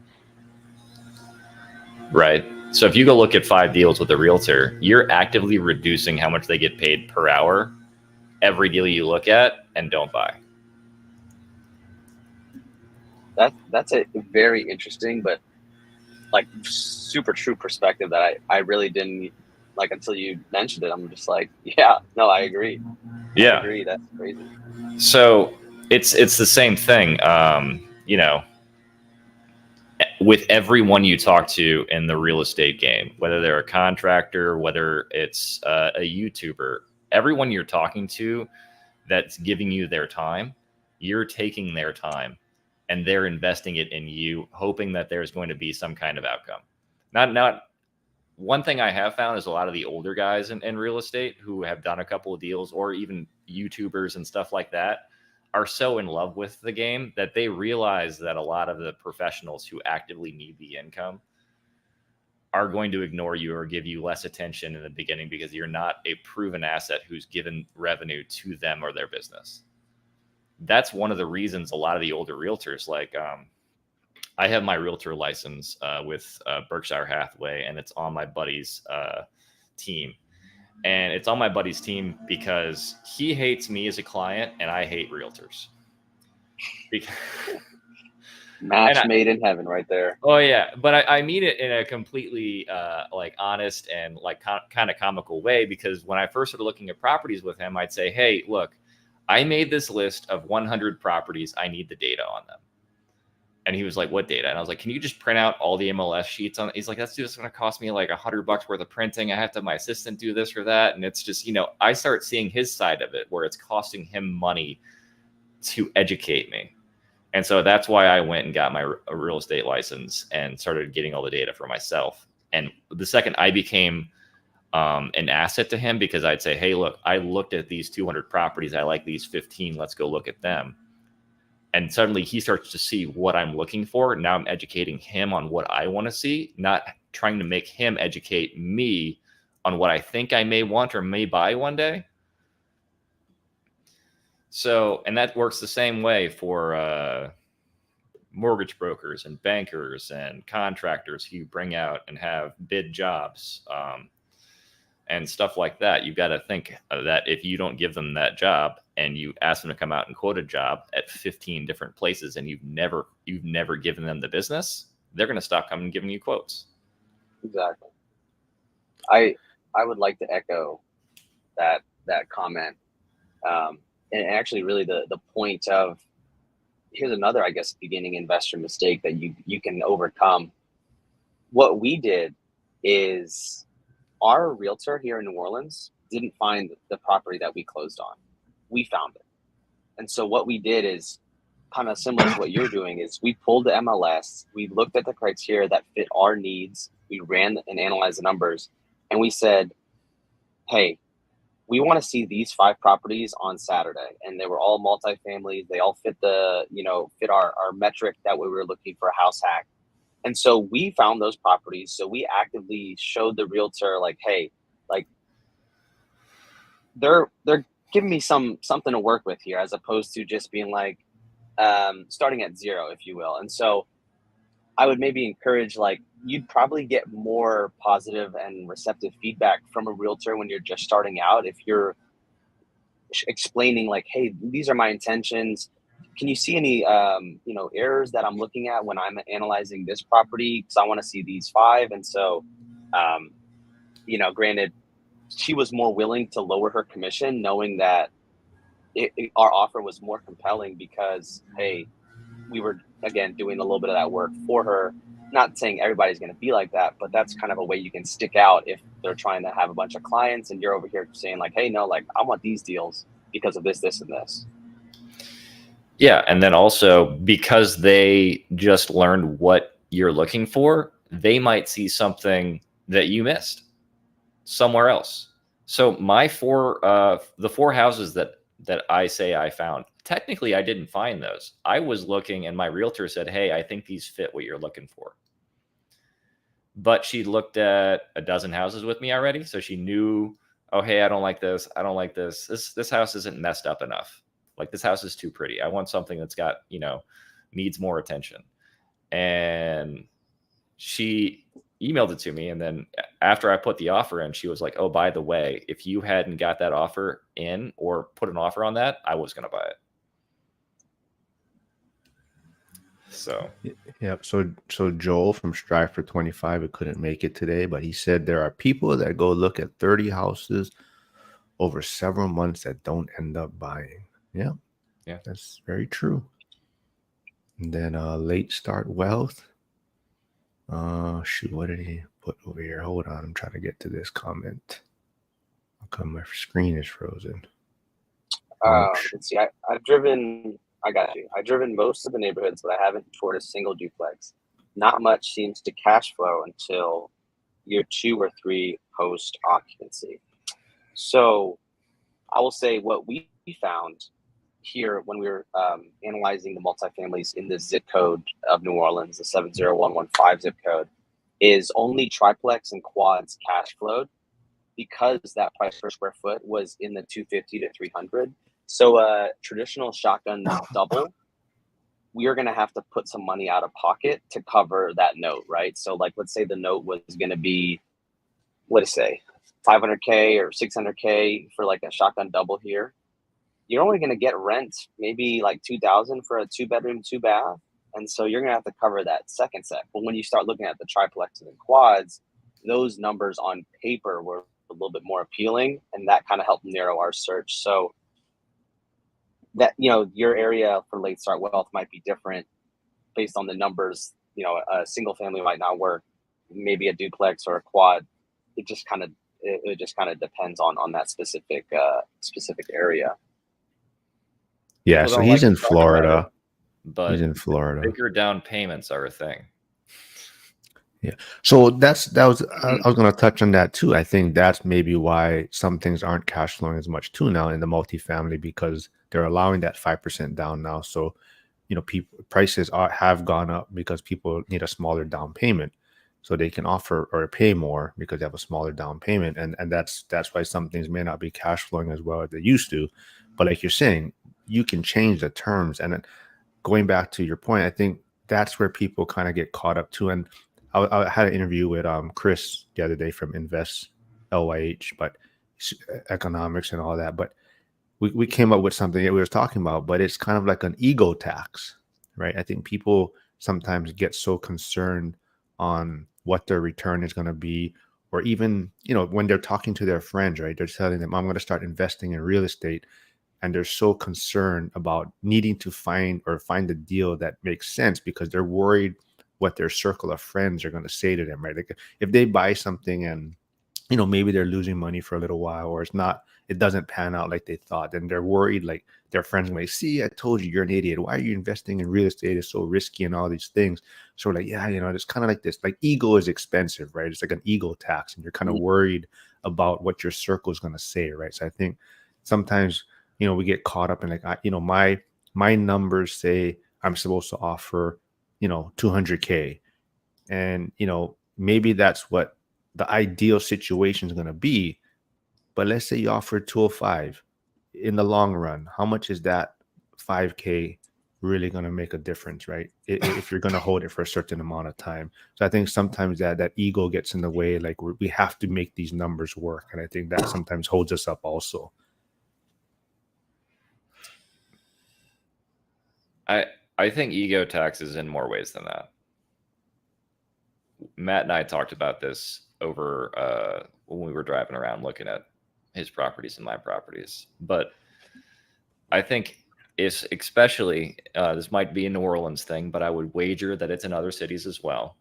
Right? So if you go look at 5 deals with a realtor, you're actively reducing how much they get paid per hour every deal you look at and don't buy. That's a very interesting, but like super true perspective that I really didn't like until you mentioned it. I'm just like, yeah, no, I agree. Yeah, I agree. That's crazy. So it's the same thing, with everyone you talk to in the real estate game, whether they're a contractor, whether it's a YouTuber, everyone you're talking to that's giving you their time, you're taking their time and they're investing it in you, hoping that there's going to be some kind of outcome. Not one thing I have found is a lot of the older guys in real estate who have done a couple of deals, or even YouTubers and stuff like that. are so in love with the game that they realize that a lot of the professionals who actively need the income are going to ignore you or give you less attention in the beginning because you're not a proven asset who's given revenue to them or their business. That's one of the reasons a lot of the older realtors, like I have my realtor license with Berkshire Hathaway, and it's on my buddy's team. And it's on my buddy's team because he hates me as a client and I hate realtors. Because Match made in heaven right there. Oh yeah, but I mean it in a completely like honest and like kind of comical way, because when I first started looking at properties with him, I'd say, hey, look, I made this list of 100 properties. I need the data on them. And he was like, what data? And I was like, can you just print out all the MLS sheets on it? He's like, that's just going to cost me like $100 worth of printing. I have to have my assistant do this or that. And it's just, you know, I start seeing his side of it where it's costing him money to educate me. And so that's why I went and got my real estate license and started getting all the data for myself. And the second I became an asset to him, because I'd say, hey, look, I looked at these 200 properties. I like these 15. Let's go look at them. And suddenly he starts to see what I'm looking for. Now I'm educating him on what I want to see, not trying to make him educate me on what I think I may want or may buy one day. So, and that works the same way for mortgage brokers and bankers and contractors who bring out and have bid jobs and stuff like that. You've got to think that if you don't give them that job and you ask them to come out and quote a job at 15 different places and you've never given them the business, they're going to stop coming and giving you quotes. Exactly. I would like to echo that comment. And actually really the point of, here's another, I guess, beginning investor mistake that you can overcome. What we did is our realtor here in New Orleans didn't find the property that we closed on. We found it. And so what we did is kind of similar to what you're doing, is we pulled the MLS, we looked at the criteria that fit our needs, we ran and analyzed the numbers, and we said, hey, we want to see these 5 properties on Saturday. And they were all multifamilies. They all fit fit our metric that we were looking for a house hack. And so we found those properties. So we actively showed the realtor, like, hey, like they're giving me something to work with here, as opposed to just being like starting at zero, if you will. And so I would maybe encourage, like, you'd probably get more positive and receptive feedback from a realtor when you're just starting out if you're explaining, like, hey, these are my intentions. Can you see any errors that I'm looking at when I'm analyzing this property? Because I want to see these 5. And so, granted, she was more willing to lower her commission, knowing that our offer was more compelling because, hey, we were, again, doing a little bit of that work for her. Not saying everybody's going to be like that, but that's kind of a way you can stick out if they're trying to have a bunch of clients and you're over here saying, like, hey, no, like, I want these deals because of this, this, and this. Yeah. And then also, because they just learned what you're looking for, they might see something that you missed somewhere else. So my the 4 houses that I say I found, technically I didn't find those. I was looking and my realtor said, hey, I think these fit what you're looking for. But she looked at a dozen houses with me already. So she knew, oh, hey, I don't like this. I don't like this. This house isn't messed up enough. Like, this house is too pretty. I want something that's got, needs more attention. And she emailed it to me. And then after I put the offer in, she was like, oh, by the way, if you hadn't got that offer in or put an offer on that, I was going to buy it. So, yeah. So Joel from Strive for 25, it couldn't make it today, but he said there are people that go look at 30 houses over several months that don't end up buying. Yeah. Yeah. That's very true. And then late start wealth. Shoot, what did he put over here? Hold on, I'm trying to get to this comment. How come my screen is frozen? Let's see. I've driven most of the neighborhoods, but I haven't toured a single duplex. Not much seems to cash flow until year 2 or 3 post occupancy. So I will say what we found here when we were analyzing the multifamilies in the zip code of New Orleans, the 70115 zip code, is only triplex and quads cash flowed because that price per square foot was in the 250 to 300. So a traditional shotgun double, we are going to have to put some money out of pocket to cover that note, right? So like, let's say the note was going to be, what to say, 500K or 600K for like a shotgun double here. You're only going to get rent maybe like 2,000 for a 2-bedroom, 2-bath. And so you're going to have to cover that second set. But when you start looking at the triplexes and quads, those numbers on paper were a little bit more appealing, and that kind of helped narrow our search. So that, you know, your area for late start wealth might be different based on the numbers. You know, a single family might not work, maybe a duplex or a quad. It just kind of depends on that specific area. Yeah, People so don't he's like in to talk about Florida. it, but He's in Florida. bigger down payments are a thing. Yeah. So that was I was going to touch on that too. I think that's maybe why some things aren't cash flowing as much too now in the multifamily, because they're allowing that 5% down now. So, you know, prices have gone up because people need a smaller down payment, so they can offer or pay more because they have a smaller down payment, and that's why some things may not be cash flowing as well as they used to. But like you're saying, you can change the terms. And then going back to your point, I think that's where people kind of get caught up too. And I had an interview with Chris the other day from Invest LYH, but economics and all that. But we came up with something that we were talking about, but it's kind of like an ego tax, right? I think people sometimes get so concerned on what their return is going to be, or even, you know, when they're talking to their friends, right? They're telling them, I'm going to start investing in real estate. And they're so concerned about needing to find a deal that makes sense because they're worried what their circle of friends are going to say to them, right? Like if they buy something and, you know, maybe they're losing money for a little while, or it doesn't pan out like they thought, then they're worried, like their friends may see, I told you, you're an idiot. Why are you investing in real estate? It's so risky and all these things. So we're like, yeah, you know, it's kind of like this, like ego is expensive, right? It's like an ego tax, and you're kind of worried about what your circle is going to say, right? So I think sometimes, you know, we get caught up in like, you know, my numbers say I'm supposed to offer, you know, 200K. And, you know, maybe that's what the ideal situation is going to be. But let's say you offer 205 in the long run. How much is that 5K really going to make a difference, right? If you're going to hold it for a certain amount of time. So I think sometimes that ego gets in the way, like we have to make these numbers work. And I think that sometimes holds us up also. I think ego taxes in more ways than that. Matt and I talked about this over when we were driving around looking at his properties and my properties. But I think it's especially, this might be a New Orleans thing, but I would wager that it's in other cities as well.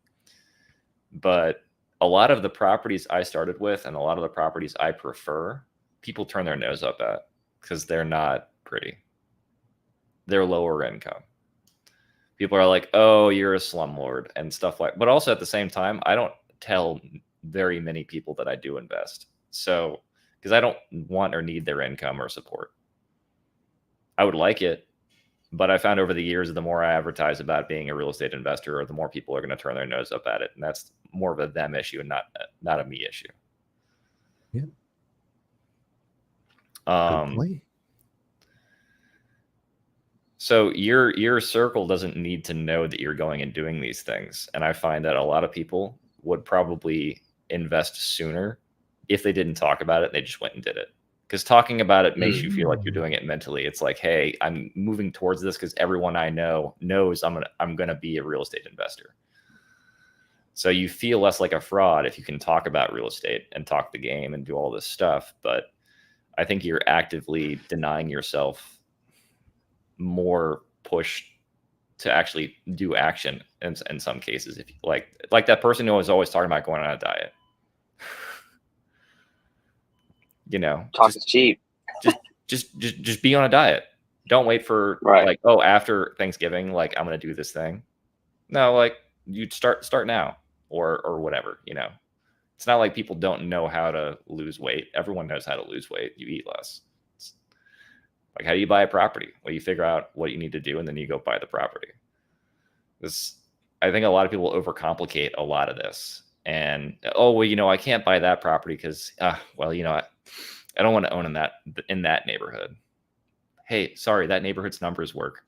But a lot of the properties I started with and a lot of the properties I prefer, people turn their nose up at because they're not pretty. They're lower income. People are like, oh, you're a slumlord and stuff like, but also at the same time, I don't tell very many people that I do invest. So, because I don't want or need their income or support. I would like it, but I found over the years, the more I advertise about being a real estate investor, or the more people are going to turn their nose up at it. And that's more of a them issue and not a me issue. Yeah. Good point. So your circle doesn't need to know that you're going and doing these things. And I find that a lot of people would probably invest sooner if they didn't talk about it and they just went and did it. Because talking about it makes you feel like you're doing it mentally. It's like, hey, I'm moving towards this because everyone I know knows I'm gonna be a real estate investor. So you feel less like a fraud if you can talk about real estate and talk the game and do all this stuff. But I think you're actively denying yourself more push to actually do action in some cases. If you like that person who was always talking about going on a diet, you know, Talk is cheap. Just be on a diet. Don't wait for like, oh, after Thanksgiving, like I'm going to do this thing. No, like you start now or whatever, you know. It's not like people don't know how to lose weight. Everyone knows how to lose weight. You eat less. Like, how do you buy a property? Well, you figure out what you need to do, and then you go buy the property. I think a lot of people overcomplicate a lot of this. And, oh, well, I can't buy that property because, well, I don't want to own in that neighborhood. Hey, sorry, that neighborhood's numbers work.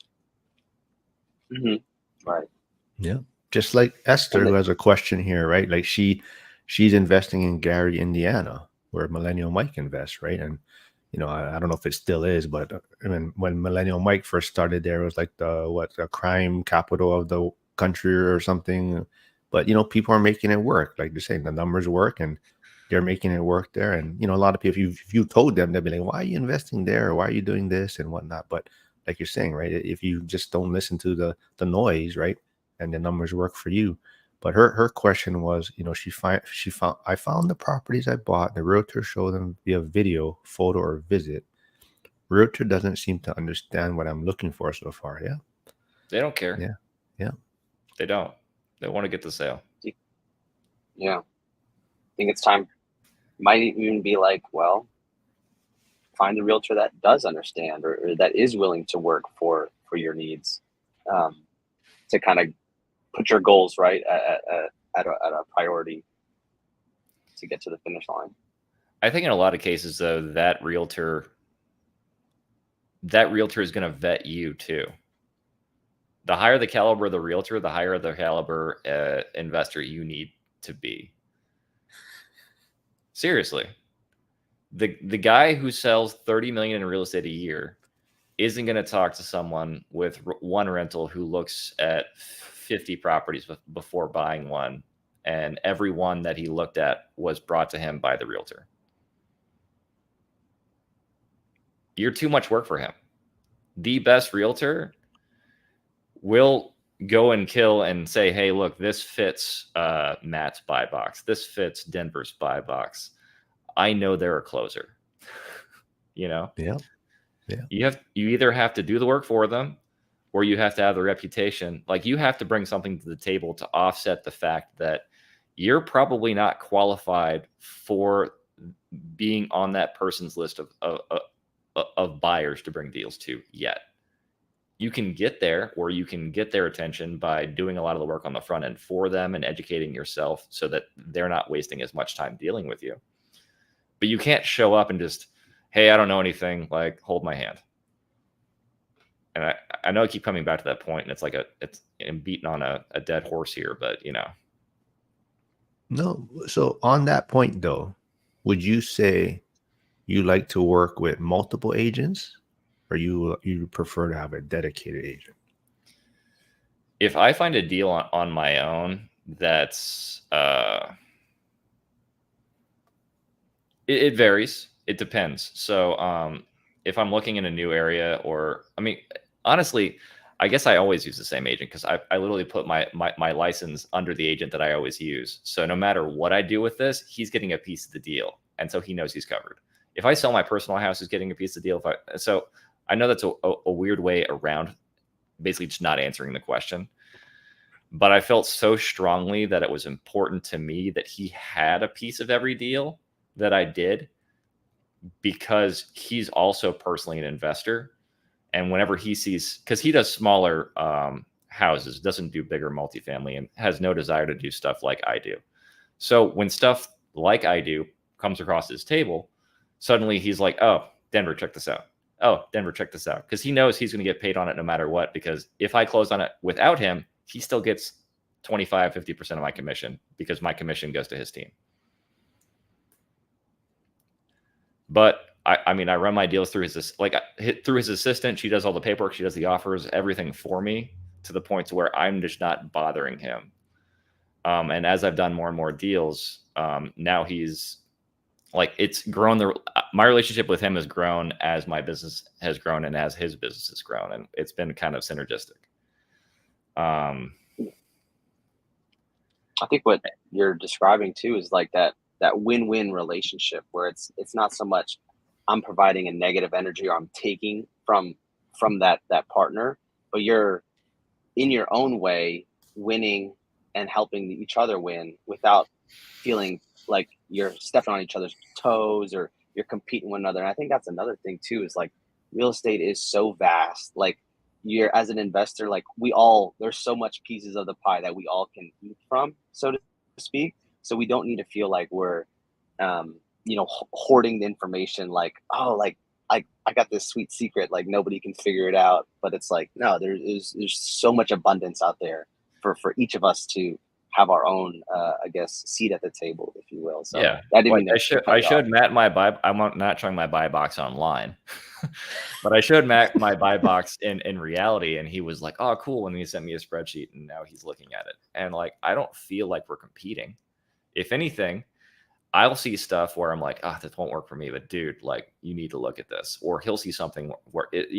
Right. Yeah. Just like Esther, who has a question here, right? Like she's investing in Gary, Indiana, where Millennial Mike invests, right? And I don't know if it still is, but when Millennial Mike first started there, it was like the crime capital of the country or something. But people are making it work. Like they're saying, the numbers work, and they're making it work there. And a lot of people, if you told them, they'll be like, "Why are you investing there? Or why are you doing this and whatnot?" But like you're saying, right? If you just don't listen to the noise, right, and the numbers work for you. But her question was, she found I found the properties I bought. The realtor showed them via video, photo, or visit. Realtor doesn't seem to understand what I'm looking for so far. Yeah. They don't care. Yeah. They don't. They want to get the sale. Yeah. I think it's time. Might even be like, well, find a realtor that does understand or that is willing to work for your needs, to kind of put your goals right at a priority to get to the finish line. I think in a lot of cases, though, that realtor is going to vet you too. The higher the caliber of the realtor, the higher the caliber investor you need to be. Seriously. The guy who sells 30 million in real estate a year isn't going to talk to someone with one rental who looks at 50 properties before buying one, and every one that he looked at was brought to him by the realtor. You're too much work for him. The best realtor will go and kill and say, hey, look, this fits Matt's buy box. This fits Denver's buy box. I know they're a closer. Yeah. You either have to do the work for them, or you have to have the reputation. Like, you have to bring something to the table to offset the fact that you're probably not qualified for being on that person's list of buyers to bring deals to yet. You can get there, or you can get their attention by doing a lot of the work on the front end for them and educating yourself so that they're not wasting as much time dealing with you. But you can't show up and just, hey, I don't know anything, like, hold my hand. And I know I keep coming back to that point, and it's like I'm beating on a dead horse here, but No. So on that point, though, would you say you like to work with multiple agents, or you prefer to have a dedicated agent? If I find a deal on my own, that's it varies. It depends. So if I'm looking in a new area, or honestly, I guess I always use the same agent, because I literally put my license under the agent that I always use. So no matter what I do with this, he's getting a piece of the deal, and so he knows he's covered. If I sell my personal house, he's getting a piece of the deal. So I know that's a weird way around basically just not answering the question. But I felt so strongly that it was important to me that he had a piece of every deal that I did, because he's also personally an investor. And whenever he sees, because he does smaller houses, doesn't do bigger multifamily, and has no desire to do stuff like I do. So when stuff like I do comes across his table, suddenly he's like, oh, Denver, check this out. Oh, Denver, check this out. Because he knows he's going to get paid on it no matter what. Because if I close on it without him, he still gets 25, 50% of my commission, because my commission goes to his team. But I run my deals through his assistant. She does all the paperwork. She does the offers, everything for me, to the point to where I'm just not bothering him. And as I've done more and more deals, now he's like, it's grown. My relationship with him has grown as my business has grown and as his business has grown. And it's been kind of synergistic. I think what you're describing too is like that win-win relationship, where it's not so much I'm providing a negative energy or I'm taking from that partner, but you're in your own way winning and helping each other win without feeling like you're stepping on each other's toes or you're competing with one another. And I think that's another thing too, is like real estate is so vast. Like, you're, as an investor, like, there's so much pieces of the pie that we all can eat from, so to speak. So we don't need to feel like we're, hoarding the information. Like, oh, like I got this sweet secret, like nobody can figure it out. But it's like, no, there's so much abundance out there for each of us to have our own, I guess, seat at the table, if you will. So Yeah, I didn't like mean to cut I you showed off. Matt my buy. I'm not showing my buy box online, but I showed Matt my buy box in reality, and he was like, "Oh, cool!" And he sent me a spreadsheet, and now he's looking at it. And like, I don't feel like we're competing. If anything, I'll see stuff where I'm like, "Ah, this won't work for me," but dude, like, you need to look at this. Or he'll see something where it's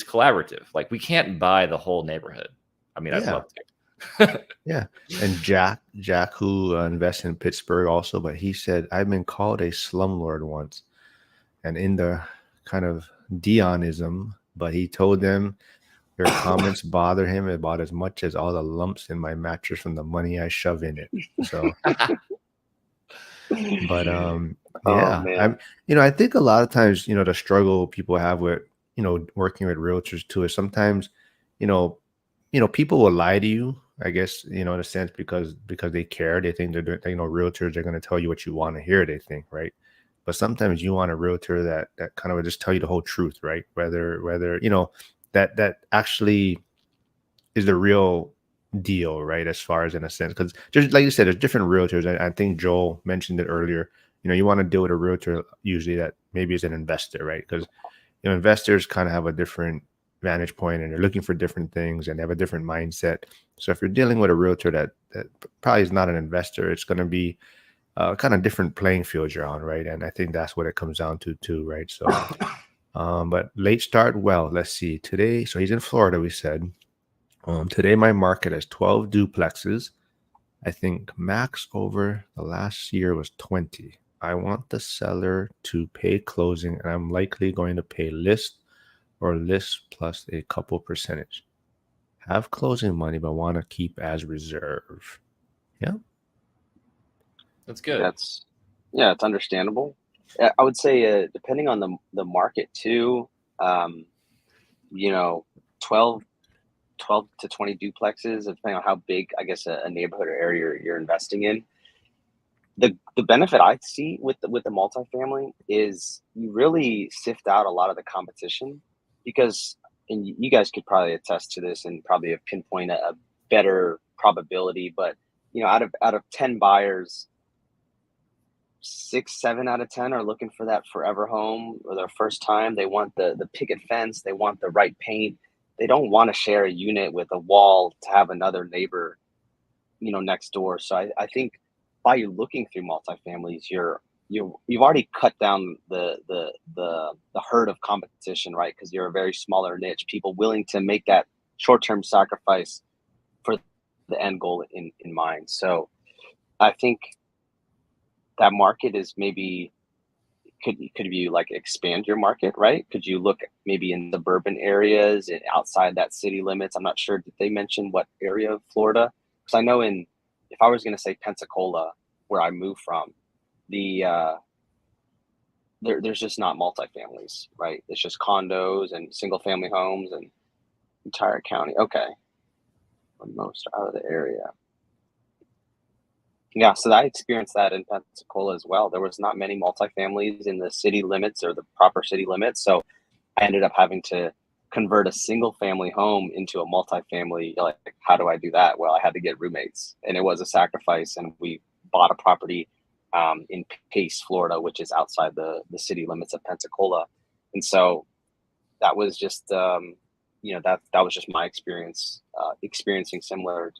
collaborative. Like, we can't buy the whole neighborhood. I mean, I'd Yeah. love to. Yeah. And Jack, who invests in Pittsburgh also, but he said, I've been called a slumlord once. And in the kind of Dionism, but he told them your comments bother him about as much as all the lumps in my mattress from the money I shove in it. So, but yeah, man. I think a lot of times, the struggle people have with, working with realtors too is sometimes, you know, people will lie to you, I guess, in a sense, because they care. They think they're doing, realtors are going to tell you what you want to hear, they think, right? But sometimes you want a realtor that kind of would just tell you the whole truth, right? Whether that actually is the real deal, right? As far as, in a sense, because just like you said, there's different realtors. I think Joel mentioned it earlier. You want to deal with a realtor usually that maybe is an investor, right? Because investors kind of have a different vantage point, and they're looking for different things, and they have a different mindset. So if you're dealing with a realtor that probably is not an investor, it's going to be kind of different playing field you're on, right? And I think that's what it comes down to too, right? So, but late start, well, let's see. Today, so he's in Florida, we said. Today my market has 12 duplexes. I think max over the last year was 20. I want the seller to pay closing, and I'm likely going to pay list or list plus a couple percentage. Have closing money, but want to keep as reserve. Yeah. That's good. It's understandable. I would say, depending on the market too, um, 12 to 20 duplexes, depending on how big, I guess, a neighborhood or area you're investing in. The benefit I see with the multifamily is you really sift out a lot of the competition, because, and you guys could probably attest to this and probably pinpoint a better probability, but out of 10 buyers, 6, 7 out of 10 are looking for that forever home or their first time. They want the picket fence. They want the right paint. They don't want to share a unit with a wall to have another neighbor, next door. So I think by you looking through multifamilies, you've already cut down the herd of competition, right? Because you're a very smaller niche. People willing to make that short-term sacrifice for the end goal in mind. So I think that market is maybe, could you like expand your market, right? Could you look maybe in suburban areas and outside that city limits? I'm not sure. Did they mention what area of Florida? Because I know if I was going to say Pensacola, where I moved from, there's just not multifamilies, right? It's just condos and single family homes and entire county. Okay. Most out of the area. Yeah, so I experienced that in Pensacola as well. There was not many multifamilies in the city limits or the proper city limits. So I ended up having to convert a single family home into a multifamily. Like, how do I do that? Well, I had to get roommates, and it was a sacrifice. And we bought a property in Pace, Florida, which is outside the city limits of Pensacola. And so that was just, that was just my experience, experiencing similar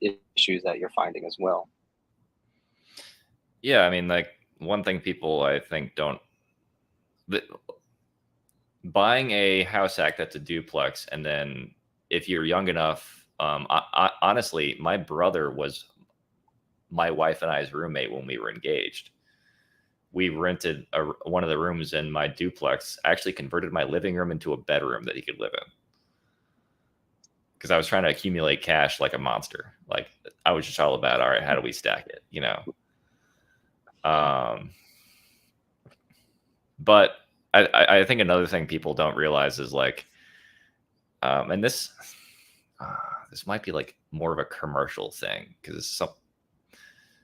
issues that you're finding as well. Yeah, I mean, like, one thing people, I think, buying a house act that's a duplex, and then if you're young enough, honestly, my brother was my wife and I's roommate when we were engaged. We rented one of the rooms in my duplex. I actually converted my living room into a bedroom that he could live in, because I was trying to accumulate cash like a monster. Like, I was just all about, all right, how do we stack it, But I think another thing people don't realize is like, and this might be like more of a commercial thing because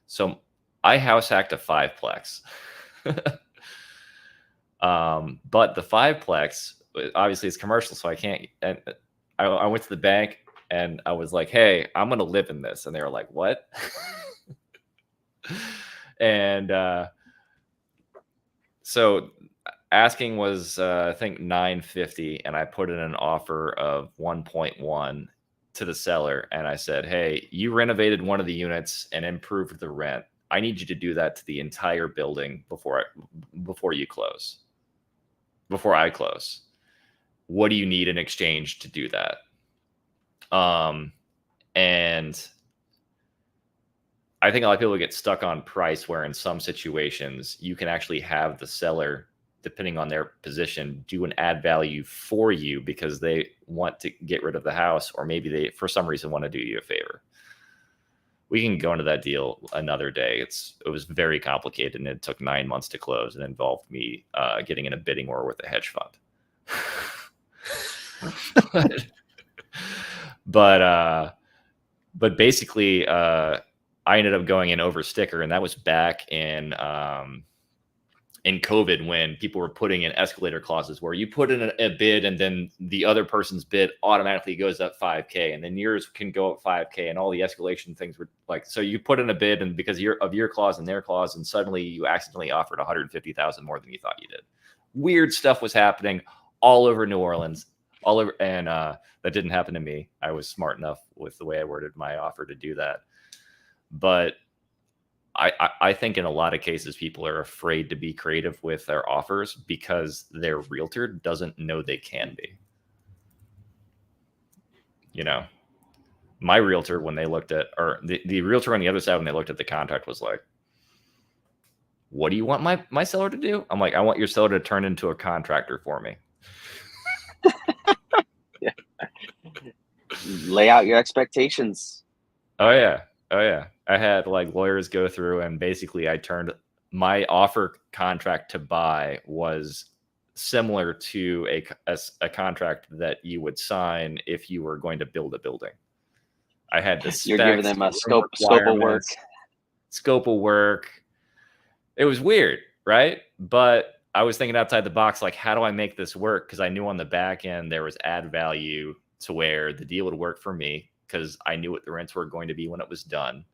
so I house hacked a 5-plex. But the 5-plex obviously is commercial, so I can't. And I went to the bank and I was like, "Hey, I'm gonna live in this," and they were like, "What?" And so asking was I think $950, and I put in an offer of 1.1 to the seller, and I said, "Hey, you renovated one of the units and improved the rent. I need you to do that to the entire building before you close. Before I close. What do you need in exchange to do that?" And I think a lot of people get stuck on price, where in some situations you can actually have the seller, depending on their position, do an add value for you because they want to get rid of the house, or maybe they, for some reason, want to do you a favor. We can go into that deal another day. It was very complicated, and it took 9 months to close, and involved me getting in a bidding war with a hedge fund. but basically, I ended up going in over sticker, and that was back in COVID, when people were putting in escalator clauses where you put in a bid and then the other person's bid automatically goes up $5K, and then yours can go up $5K, and all the escalation things were like, so you put in a bid, and because of your clause and their clause, and suddenly you accidentally offered 150,000 more than you thought you did. Weird stuff was happening all over New Orleans, all over, and that didn't happen to me. I was smart enough with the way I worded my offer to do that. But I think in a lot of cases, people are afraid to be creative with their offers because their realtor doesn't know they can be. You know, my realtor, when they looked at, or the realtor on the other side, when they looked at the contract, was like, "What do you want my seller to do?" I'm like, "I want your seller to turn into a contractor for me." Yeah. Lay out your expectations. Oh yeah. I had like lawyers go through, and basically I turned my offer contract to buy was similar to a contract that you would sign if you were going to build a building. I had the specs, You're giving them a scope of work. Scope of work. It was weird, right? But I was thinking outside the box, like, how do I make this work? Because I knew on the back end there was add value to where the deal would work for me, because I knew what the rents were going to be when it was done.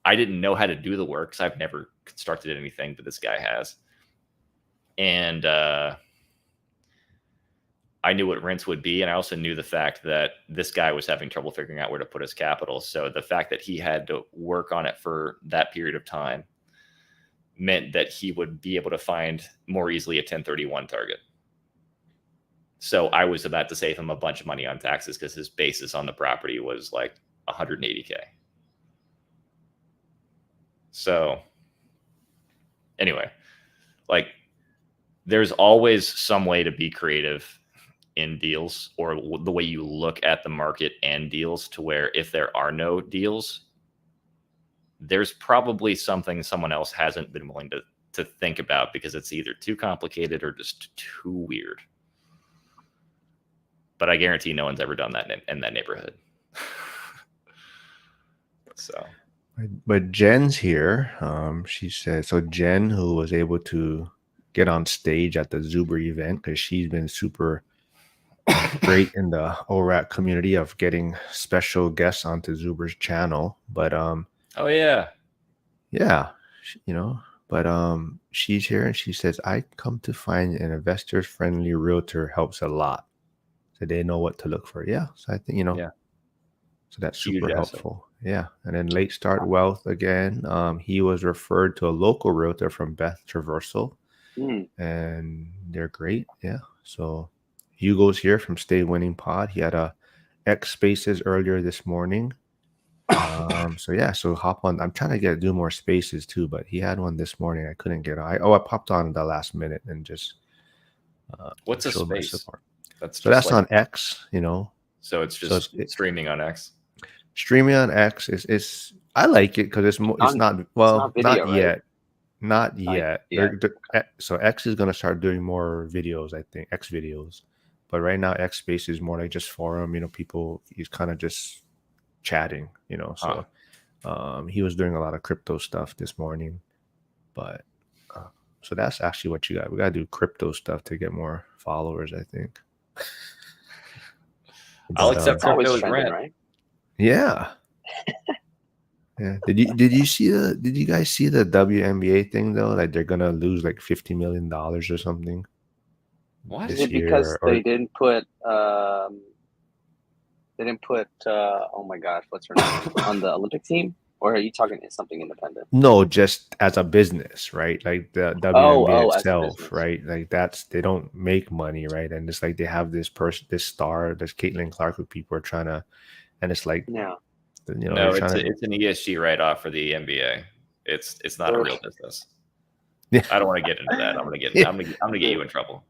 I didn't know how to do the work because I've never constructed anything, but this guy has. And I knew what rents would be, and I also knew the fact that this guy was having trouble figuring out where to put his capital. So the fact that he had to work on it for that period of time meant that he would be able to find more easily a 1031 target. So I was about to save him a bunch of money on taxes because his basis on the property was like 180K. So anyway, like, there's always some way to be creative in deals, or the way you look at the market and deals, to where if there are no deals, there's probably something someone else hasn't been willing to think about because it's either too complicated or just too weird. But I guarantee no one's ever done that in that neighborhood. So, but Jen's here. She said, so Jen, who was able to get on stage at the Zuber event, because she's been super great in the ORAC community of getting special guests onto Zuber's channel. But oh yeah, but she's here, and she says, I come to find an investor friendly realtor helps a lot. So they know what to look for. Yeah. So I think, Yeah. So that's Huge super asset. helpful. Yeah. And then Late Start Wealth again. He was referred to a local realtor from Beth Traversal, and they're great. Yeah. So Hugo's here from Stay Winning Pod. He had a X Spaces earlier this morning. So hop on. I'm trying to do more spaces too, but he had one this morning. I couldn't get on. I popped on at the last minute and just what's a showed my space? support. That's so that's like, on X, So it's just streaming on X. Streaming on X is I like it because it's not video, not yet. Not yet. Yeah. So X is gonna start doing more videos, I think, X videos. But right now, X Space is more like just forum. People. He's kind of just chatting. Huh. So he was doing a lot of crypto stuff this morning. But so that's actually what you got. We gotta do crypto stuff to get more followers, I think. I'll But accept It's always crypto as trending, rent. right? yeah. Yeah. Did you guys see the WNBA thing though? Like they're gonna lose like $50 million or something What? Is this it because year. they didn't put oh my gosh, what's her name on the Olympic team? Or are you talking something independent? No, just as a business, right? Like the WNBA Oh, as a itself, business. right? Like they don't make money, right? And it's like they have this star, this Caitlin Clark, who people are trying to, and it's like, Yeah. No, they're it's trying to, it's an ESG write-off for the NBA. It's not a Ugh. real business. yeah. I don't want to get into that. I'm gonna get you in trouble.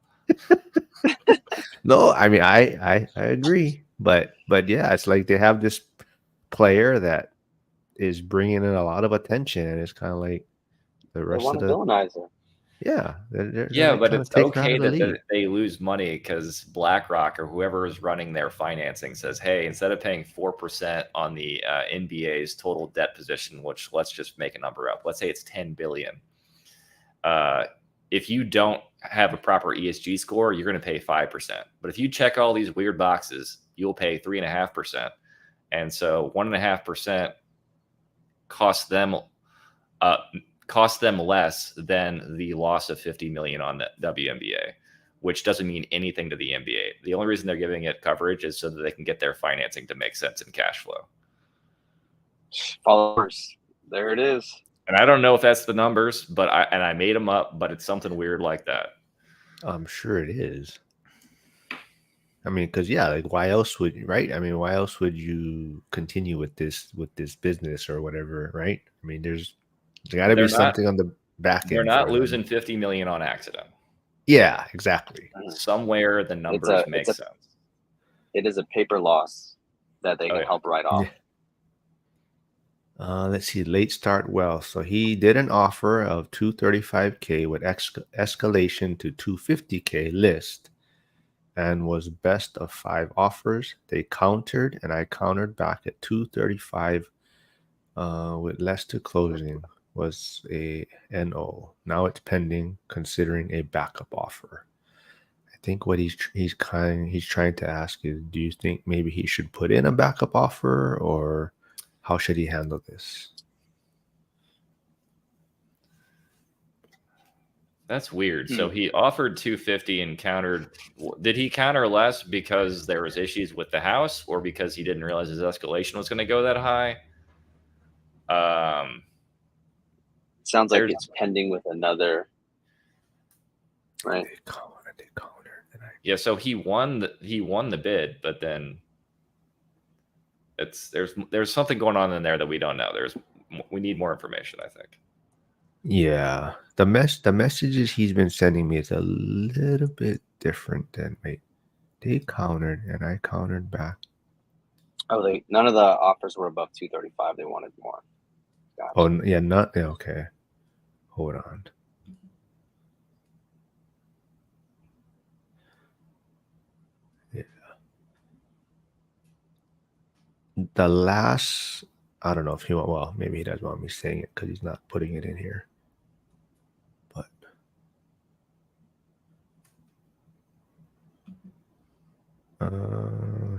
No, I mean, I agree, but yeah, it's like they have this player that is bringing in a lot of attention, and it's kind of like the They rest of want to the, villainize her. yeah, they're Yeah, like but trying it's to take her out okay of the that league. they lose money because BlackRock or whoever is running their financing says, hey, instead of paying 4% on the NBA's total debt position, which let's just make a number up, let's say it's 10 billion. If you don't have a proper ESG score, you're going to pay 5%. But if you check all these weird boxes, you'll pay 3.5%. And so 1.5% costs them less than the loss of 50 million on the WNBA, which doesn't mean anything to the NBA. The only reason they're giving it coverage is so that they can get their financing to make sense in cash flow. Followers. There it is. And I don't know if that's the numbers, but I made them up, but it's something weird like that. I'm sure it is. I mean, because yeah, like why else would right? I mean, why else would you continue with this business or whatever, right? I mean, there got to be something on the back They're end not for losing them. 50 million on accident. Yeah, exactly. Somewhere the numbers make sense. It is a paper loss that they can help write off. Yeah. Let's see, late start well. So he did an offer of 235K with escalation to 250K list, and was best of 5 offers. They countered, and I countered back at 235 with less to closing was a NO. Now it's pending, considering a backup offer. I think what he's trying to ask is, do you think maybe he should put in a backup offer, or how should he handle this? That's weird. So he offered 250 and countered. Did he counter less because there was issues with the house, or because he didn't realize his escalation was going to go that high? Sounds like it's pending with another, right? They countered. Yeah, so he won the bid, but then there's something going on in there that we don't know. We need more information, I think. Yeah, the messages he's been sending me is a little bit different than they countered and I countered back. Oh, none of the offers were above 235. They wanted more. Gotcha. Oh yeah, not okay. Hold on. Yeah. The last, I don't know if well, maybe he doesn't want me saying it because he's not putting it in here. But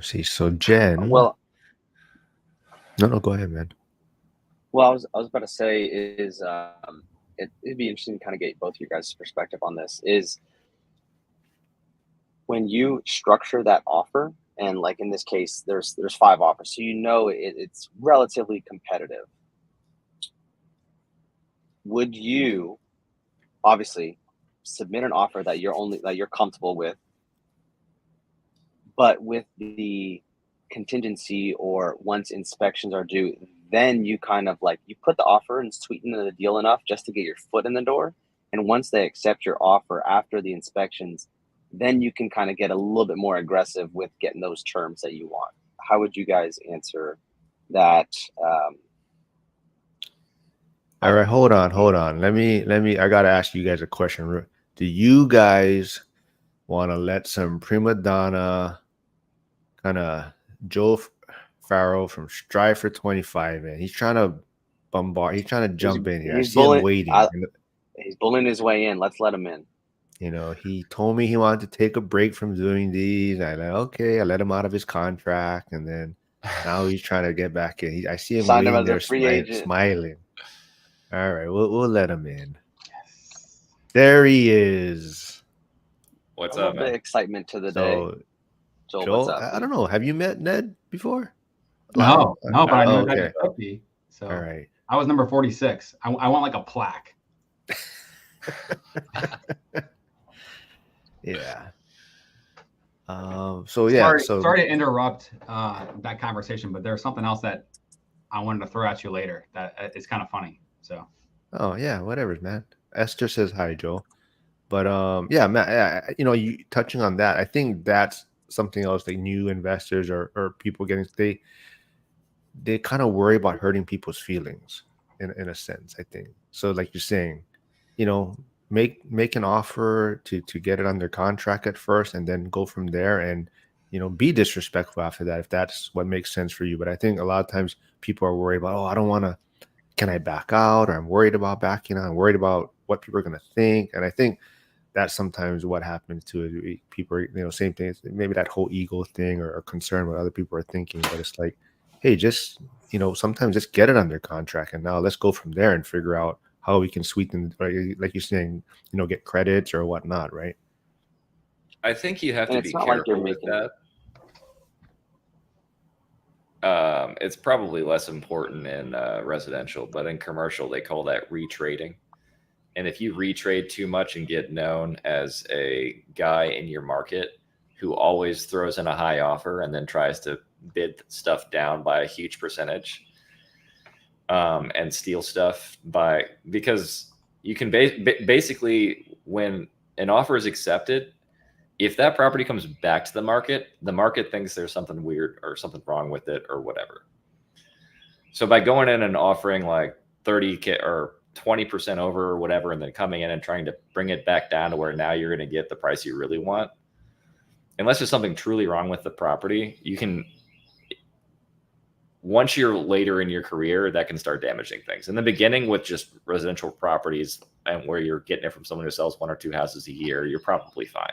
see, so Jen. Well, no, go ahead, man. Well, I was about to say is it'd be interesting to kind of get both of you guys' perspective on this. Is when you structure that offer, and like in this case, there's 5 offers, so it's relatively competitive. Would you obviously submit an offer that you're comfortable with, but with the contingency, or once inspections are due, then you kind of like you put the offer and sweeten the deal enough just to get your foot in the door, and once they accept your offer after the inspections, then you can kind of get a little bit more aggressive with getting those terms that you want. How would you guys answer that? All right, hold on. Let me. I gotta ask you guys a question. Do you guys want to let some prima donna kind of Joe Farrell from Strive for 25 in? He's trying to bombard. He's trying to jump in here. I see him waiting. He's bullying his way in. Let's let him in. You know, he told me he wanted to take a break from doing these. I like, okay, I let him out of his contract, and then now he's trying to get back in. I see him Signed him waiting as a there, free agent. smiling. All right, we'll let him in. There he is. What's I love up, the man? excitement to the day. So, Joel, Joel, what's up? I don't know. Have you met Ned before? No, but I knew okay. that could be. So All right. I was number 46. I want like a plaque. Yeah. So yeah. Sorry to interrupt that conversation, but there's something else that I wanted to throw at you later that is kind of funny. So. Oh yeah, whatever, man. Esther says hi, Joel. But yeah, Matt, you know, you touching on that, I think that's something else that new investors or people getting they kind of worry about hurting people's feelings in a sense, I think. So like you're saying, you know, make an offer to get it under contract at first and then go from there and you know be disrespectful after that if that's what makes sense for you. But I think a lot of times people are worried about, oh, I don't want to, can I back out, or I'm worried about backing out, I'm worried about what people are going to think. And I think that's sometimes what happens to people, you know, same thing, maybe that whole ego thing or concern what other people are thinking. But it's like, hey, just, you know, sometimes just get it under contract and now let's go from there and figure out how we can sweeten, like you're saying, you know, get credits or whatnot, right? I think you have to be it's not like you're careful with making that. It's probably less important in residential, but in commercial, they call that retrading. And if you retrade too much and get known as a guy in your market who always throws in a high offer and then tries to bid stuff down by a huge percentage and steal stuff because you can basically, when an offer is accepted, if that property comes back to the market thinks there's something weird or something wrong with it or whatever. So by going in and offering like 30K or 20% over or whatever, and then coming in and trying to bring it back down to where now you're going to get the price you really want, unless there's something truly wrong with the property, you can, once you're later in your career, that can start damaging things. In the beginning with just residential properties and where you're getting it from someone who sells 1 or 2 houses a year, you're probably fine.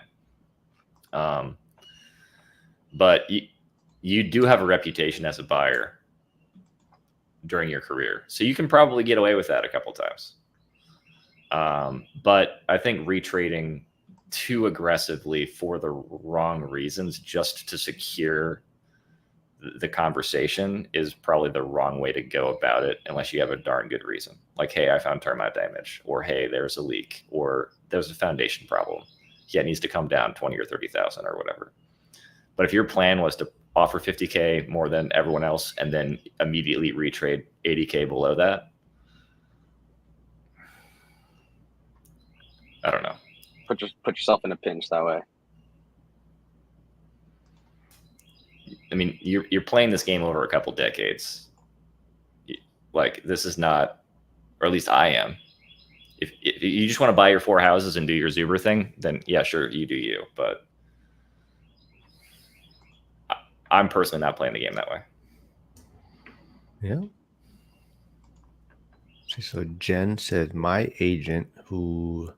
But you do have a reputation as a buyer during your career, so you can probably get away with that a couple times. But I think retrading too aggressively for the wrong reasons just to secure the conversation is probably the wrong way to go about it, unless you have a darn good reason. Like, hey, I found termite damage, or hey, there's a leak, or there's a foundation problem. Yeah, it needs to come down 20 or 30,000 or whatever. But if your plan was to offer 50K more than everyone else and then immediately retrade 80K below that, I don't know. put yourself in a pinch that way. I mean, you're playing this game over a couple decades. Like, this is not, or at least I am. If you just want to buy your 4 houses and do your Zuber thing, then yeah, sure, you do you. But I'm personally not playing the game that way. Yeah. So Jen said, my agent, who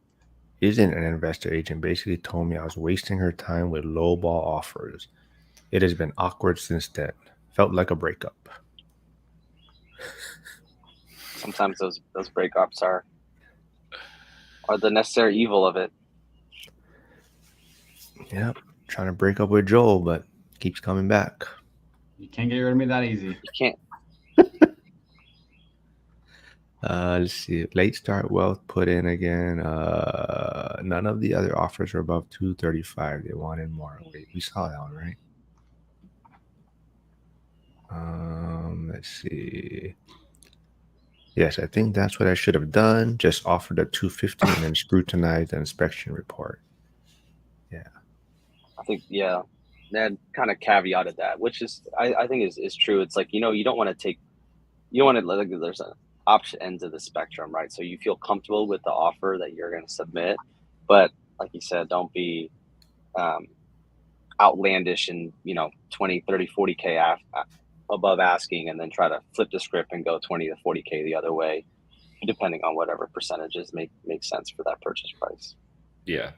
isn't an investor agent, basically told me I was wasting her time with lowball offers. It has been awkward since then. Felt like a breakup. Sometimes those breakups are the necessary evil of it. Yep. Trying to break up with Joel, but keeps coming back. You can't get rid of me that easy. You can't. Let's see. Late start wealth put in again. None of the other offers are above 235. They wanted more. Wait, we saw that one, right? Let's see. Yes, I think that's what I should have done. Just offered a 250 and then scrutinized the inspection report. Yeah. I think, yeah, Ned kind of caveated that, which is, I think is true. It's like, you know, you don't want to take, you don't want to, like, opposite ends of the spectrum, right? So you feel comfortable with the offer that you're going to submit, but like you said, don't be outlandish and 20, 30, 40K above asking, and then try to flip the script and go 20 to 40K the other way, depending on whatever percentages make sense for that purchase price. Yeah.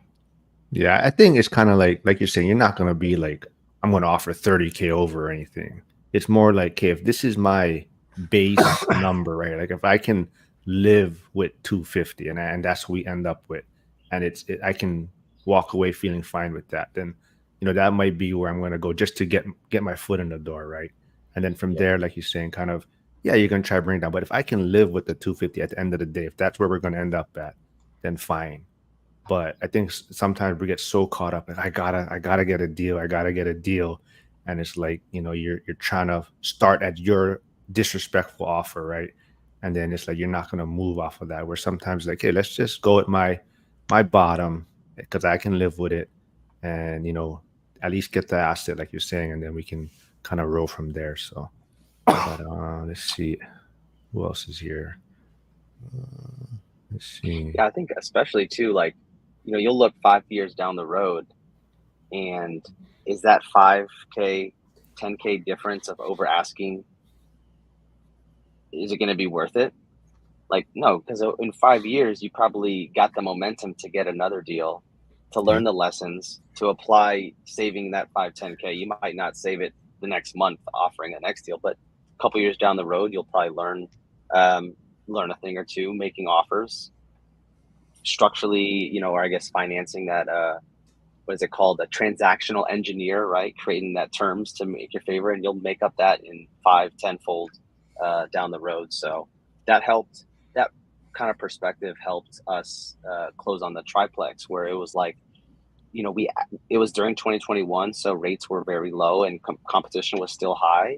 Yeah, I think it's kind of like you're saying, you're not going to be like, I'm going to offer 30K over or anything. It's more like, okay, if this is my base number, right? Like if I can live with 250 and that's what we end up with, and I can walk away feeling fine with that, then, that might be where I'm going to go just to get my foot in the door, right? And then from there, like you're saying, kind of, yeah, you're going to try to bring it down. But if I can live with the 250 at the end of the day, if that's where we're going to end up at, then fine. But I think sometimes we get so caught up, like I gotta get a deal, and it's like, you're trying to start at your disrespectful offer, right? And then it's like you're not gonna move off of that. Where sometimes like, hey, let's just go at my bottom because I can live with it, and at least get the asset like you're saying, and then we can kind of roll from there. So, but let's see, who else is here? Let's see. Yeah, I think especially too, like, you'll look 5 years down the road, and is that 5K, 10K difference of over asking, is it going to be worth it? Like, no, because in 5 years, you probably got the momentum to get another deal, to learn the lessons, to apply saving that 5, 10K. You might not save it the next month offering the next deal, but a couple years down the road, you'll probably learn a thing or two, making offers structurally, or I guess financing that, what is it called? A transactional engineer, right? Creating that terms to make your favor, and you'll make up that in 5, 10-fold down the road. So that helped. That kind of perspective helped us close on the triplex, where it was like, it was during 2021, so rates were very low and competition was still high.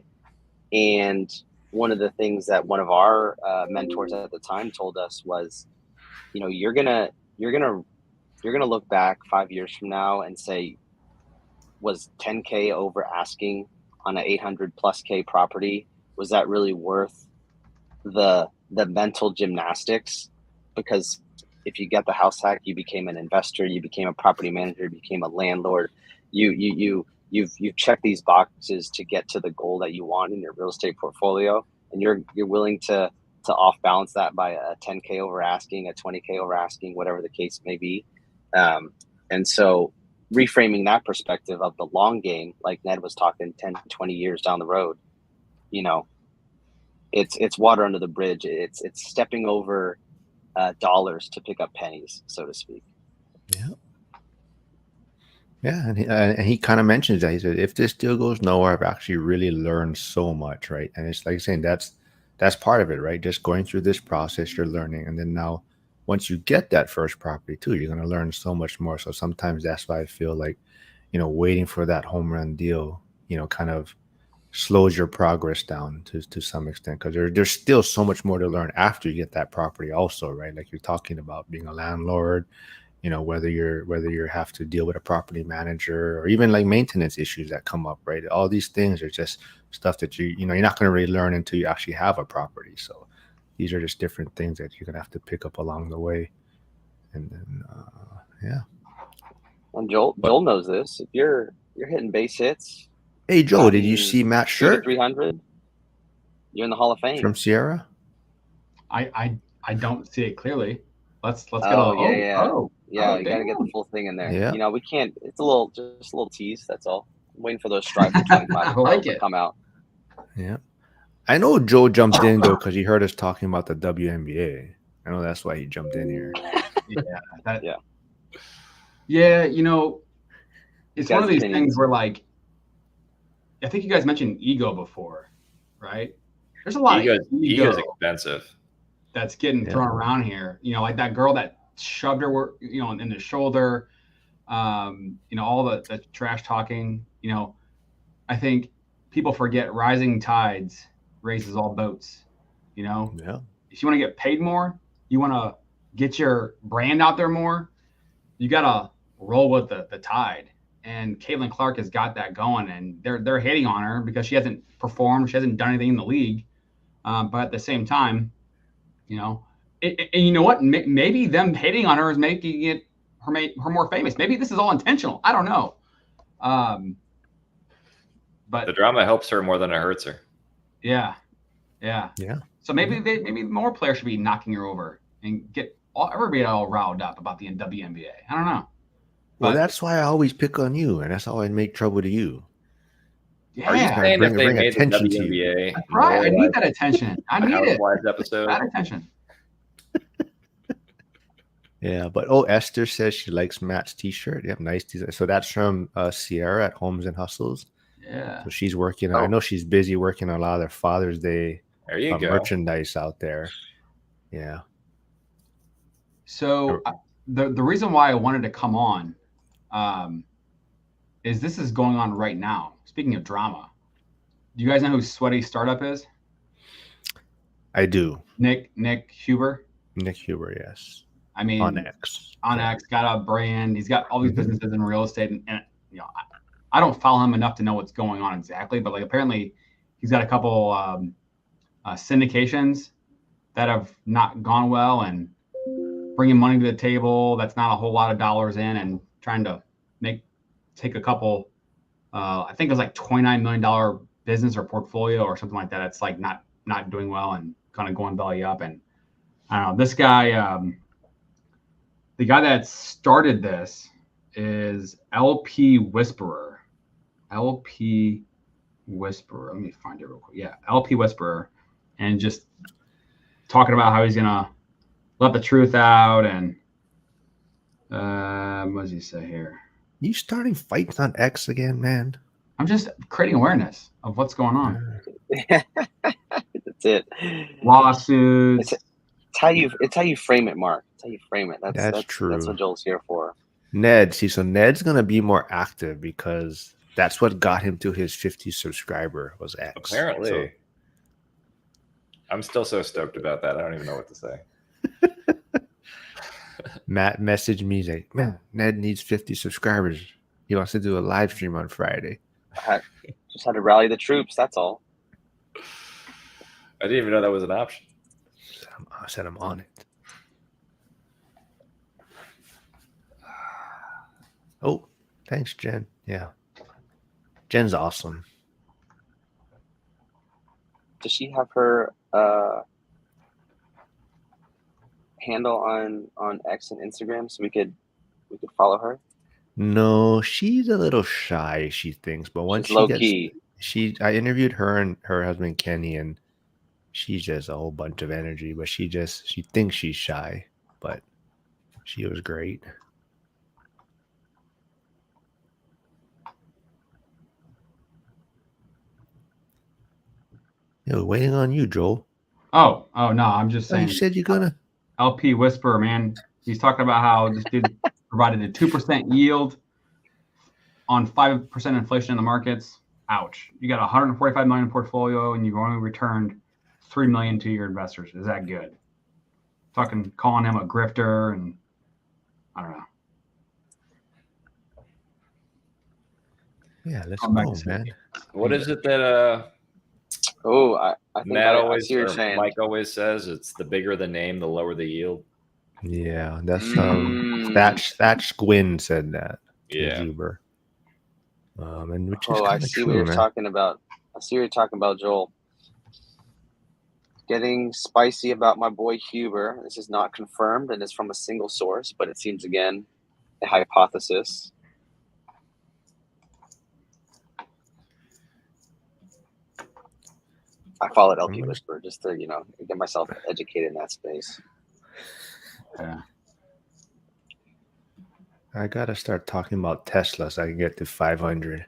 And one of the things that one of our mentors at the time told us was, you're gonna look back 5 years from now and say, was 10K over asking on an 800 plus K property, was that really worth the mental gymnastics? Because if you get the house hack, you became an investor, you became a property manager, you became a landlord, you've checked these boxes to get to the goal that you want in your real estate portfolio, and you're willing to off balance that by a 10K over asking, a 20K over asking, whatever the case may be. And so reframing that perspective of the long game, like Ned was talking, 10, 20 years down the road, it's water under the bridge. It's stepping over dollars to pick up pennies, so to speak. Yeah. Yeah, and he kind of mentions that. He said, if this deal goes nowhere, I've actually really learned so much, right? And it's like saying that's part of it, right? Just going through this process, you're learning, and then now, once you get that first property too, you're going to learn so much more. So sometimes that's why I feel like, waiting for that home run deal, kind of slows your progress down to some extent, because there's still so much more to learn after you get that property also, right? Like you're talking about being a landlord, whether you have to deal with a property manager or even like maintenance issues that come up, right? All these things are just stuff that you're not going to really learn until you actually have a property. So these are just different things that you're going to have to pick up along the way. And then, yeah. And Joel knows this. If you're hitting base hits. Hey, Joe, did you see Matt's shirt? 300. You're in the Hall of Fame. From Sierra? I don't see it clearly. Let's get you got to get the full thing in there. Yeah. We can't. It's just a little tease. That's all. I'm waiting for those Stripe for 25 to come out. Yeah. I know Joe jumped in though because he heard us talking about the WNBA. I know that's why he jumped in here. Yeah, it's one of these things where, like, I think you guys mentioned ego before, right? There's a lot of ego is expensive. That's getting thrown around here. Like that girl that shoved her, in the shoulder, all the trash talking, I think people forget rising tides raises all boats, Yeah. If you want to get paid more, you want to get your brand out there more, you got to roll with the tide. And Caitlin Clark has got that going, and they're hating on her because she hasn't performed. She hasn't done anything in the league. But at the same time, You know, and you know what? Maybe them hating on her is making her more famous. Maybe this is all intentional. I don't know. But the drama helps her more than it hurts her. Yeah. So maybe maybe more players should be knocking her over and get everybody all riled up about the WNBA. I don't know. Well, that's why I always pick on you, and that's how I make trouble to you. Yeah. Are you saying if they made the attention to you? WNBA, That's right? I need that attention. I need it. Housewives episode. That attention. Yeah, but Esther says she likes Matt's T-shirt. Yep, nice design. So that's from Sierra at Homes and Hustles. Yeah. So she's working. I know she's busy working on a lot of their Father's Day merchandise out there. Yeah. So the reason why I wanted to come on is this is going on right now. Speaking of drama, do you guys know who Sweaty Startup is? I do. Nick Huber. Nick Huber, yes. I mean, on X, got a brand. He's got all these businesses in real estate, and you know, I don't follow him enough to know what's going on exactly, but like apparently he's got a couple syndications that have not gone well, and bringing money to the table that's not a whole lot of dollars in, and trying to take a couple. I think it was like $29 million business or portfolio or something like that. It's like not doing well and kind of going belly up. And I don't know, this guy. The guy that started this is LP Whisperer. LP Whisperer. Let me find it real quick. Yeah, LP Whisperer. And just talking about how he's going to let the truth out. And what does he say here? You starting fights on X again, man? I'm just creating awareness of what's going on. That's it. Lawsuits. It's how you frame it, Mark. It's how you frame it. That's true. That's what Joel's here for. Ned, so Ned's gonna be more active because that's what got him to his 50 subscriber was X. Apparently. So. I'm still so stoked about that. I don't even know what to say. Matt messaged me like, man, Ned needs 50 subscribers. He wants to do a live stream on Friday. Just had to rally the troops. That's all. I didn't even know that was an option. I said I'm on it. Oh, thanks, Jen. Yeah. Jen's awesome. Does she have her handle on X and Instagram so we could follow her? No, she's a little shy, she thinks, but once she's low key. I interviewed her and her husband Kenny, and she's just a whole bunch of energy, but she thinks she's shy, but she was great. Yo, waiting on you, Joel. Oh no, I'm just saying. You said you're gonna LP Whisperer, man. He's talking about how this dude provided a 2% yield on 5% inflation in the markets. Ouch. You got a $145 million portfolio and you've only returned $3 million to your investors. Is that good? Fucking calling him a grifter, and I don't know. Yeah, let's go, man. What is it that I think Matt always or Mike always says? It's the bigger the name, the lower the yield. Yeah, that's Thatch Gwynn said that. Yeah. Huber. And which is I see what you're talking about. I see what you're talking about, Joel. Getting spicy about my boy Huber. This is not confirmed and it's from a single source, but it seems again a hypothesis. I followed LP Whisper just to, get myself educated in that space. Yeah. I gotta start talking about Tesla so I can get to 500.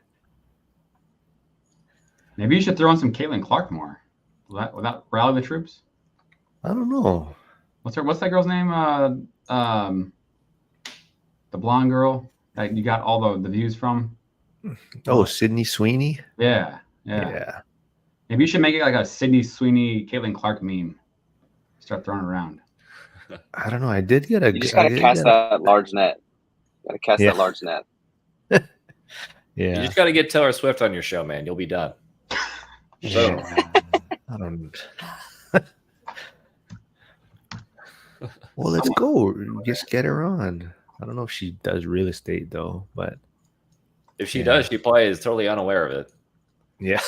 Maybe you should throw on some Caitlin Clark more. Will that rally the troops? I don't know. What's that girl's name? The blonde girl that you got all the views from. Oh, Sydney Sweeney. Yeah. Maybe you should make it like a Sydney Sweeney, Caitlin Clark meme. Start throwing it around. I don't know. I did get a. You just gotta cast that large net. Gotta cast that large net. Yeah. You just gotta get Taylor Swift on your show, man. You'll be done. Yeah. I don't. Well, let's go. Just get her on. I don't know if she does real estate though, but If she Yeah. does, she probably is totally unaware of it. yeah.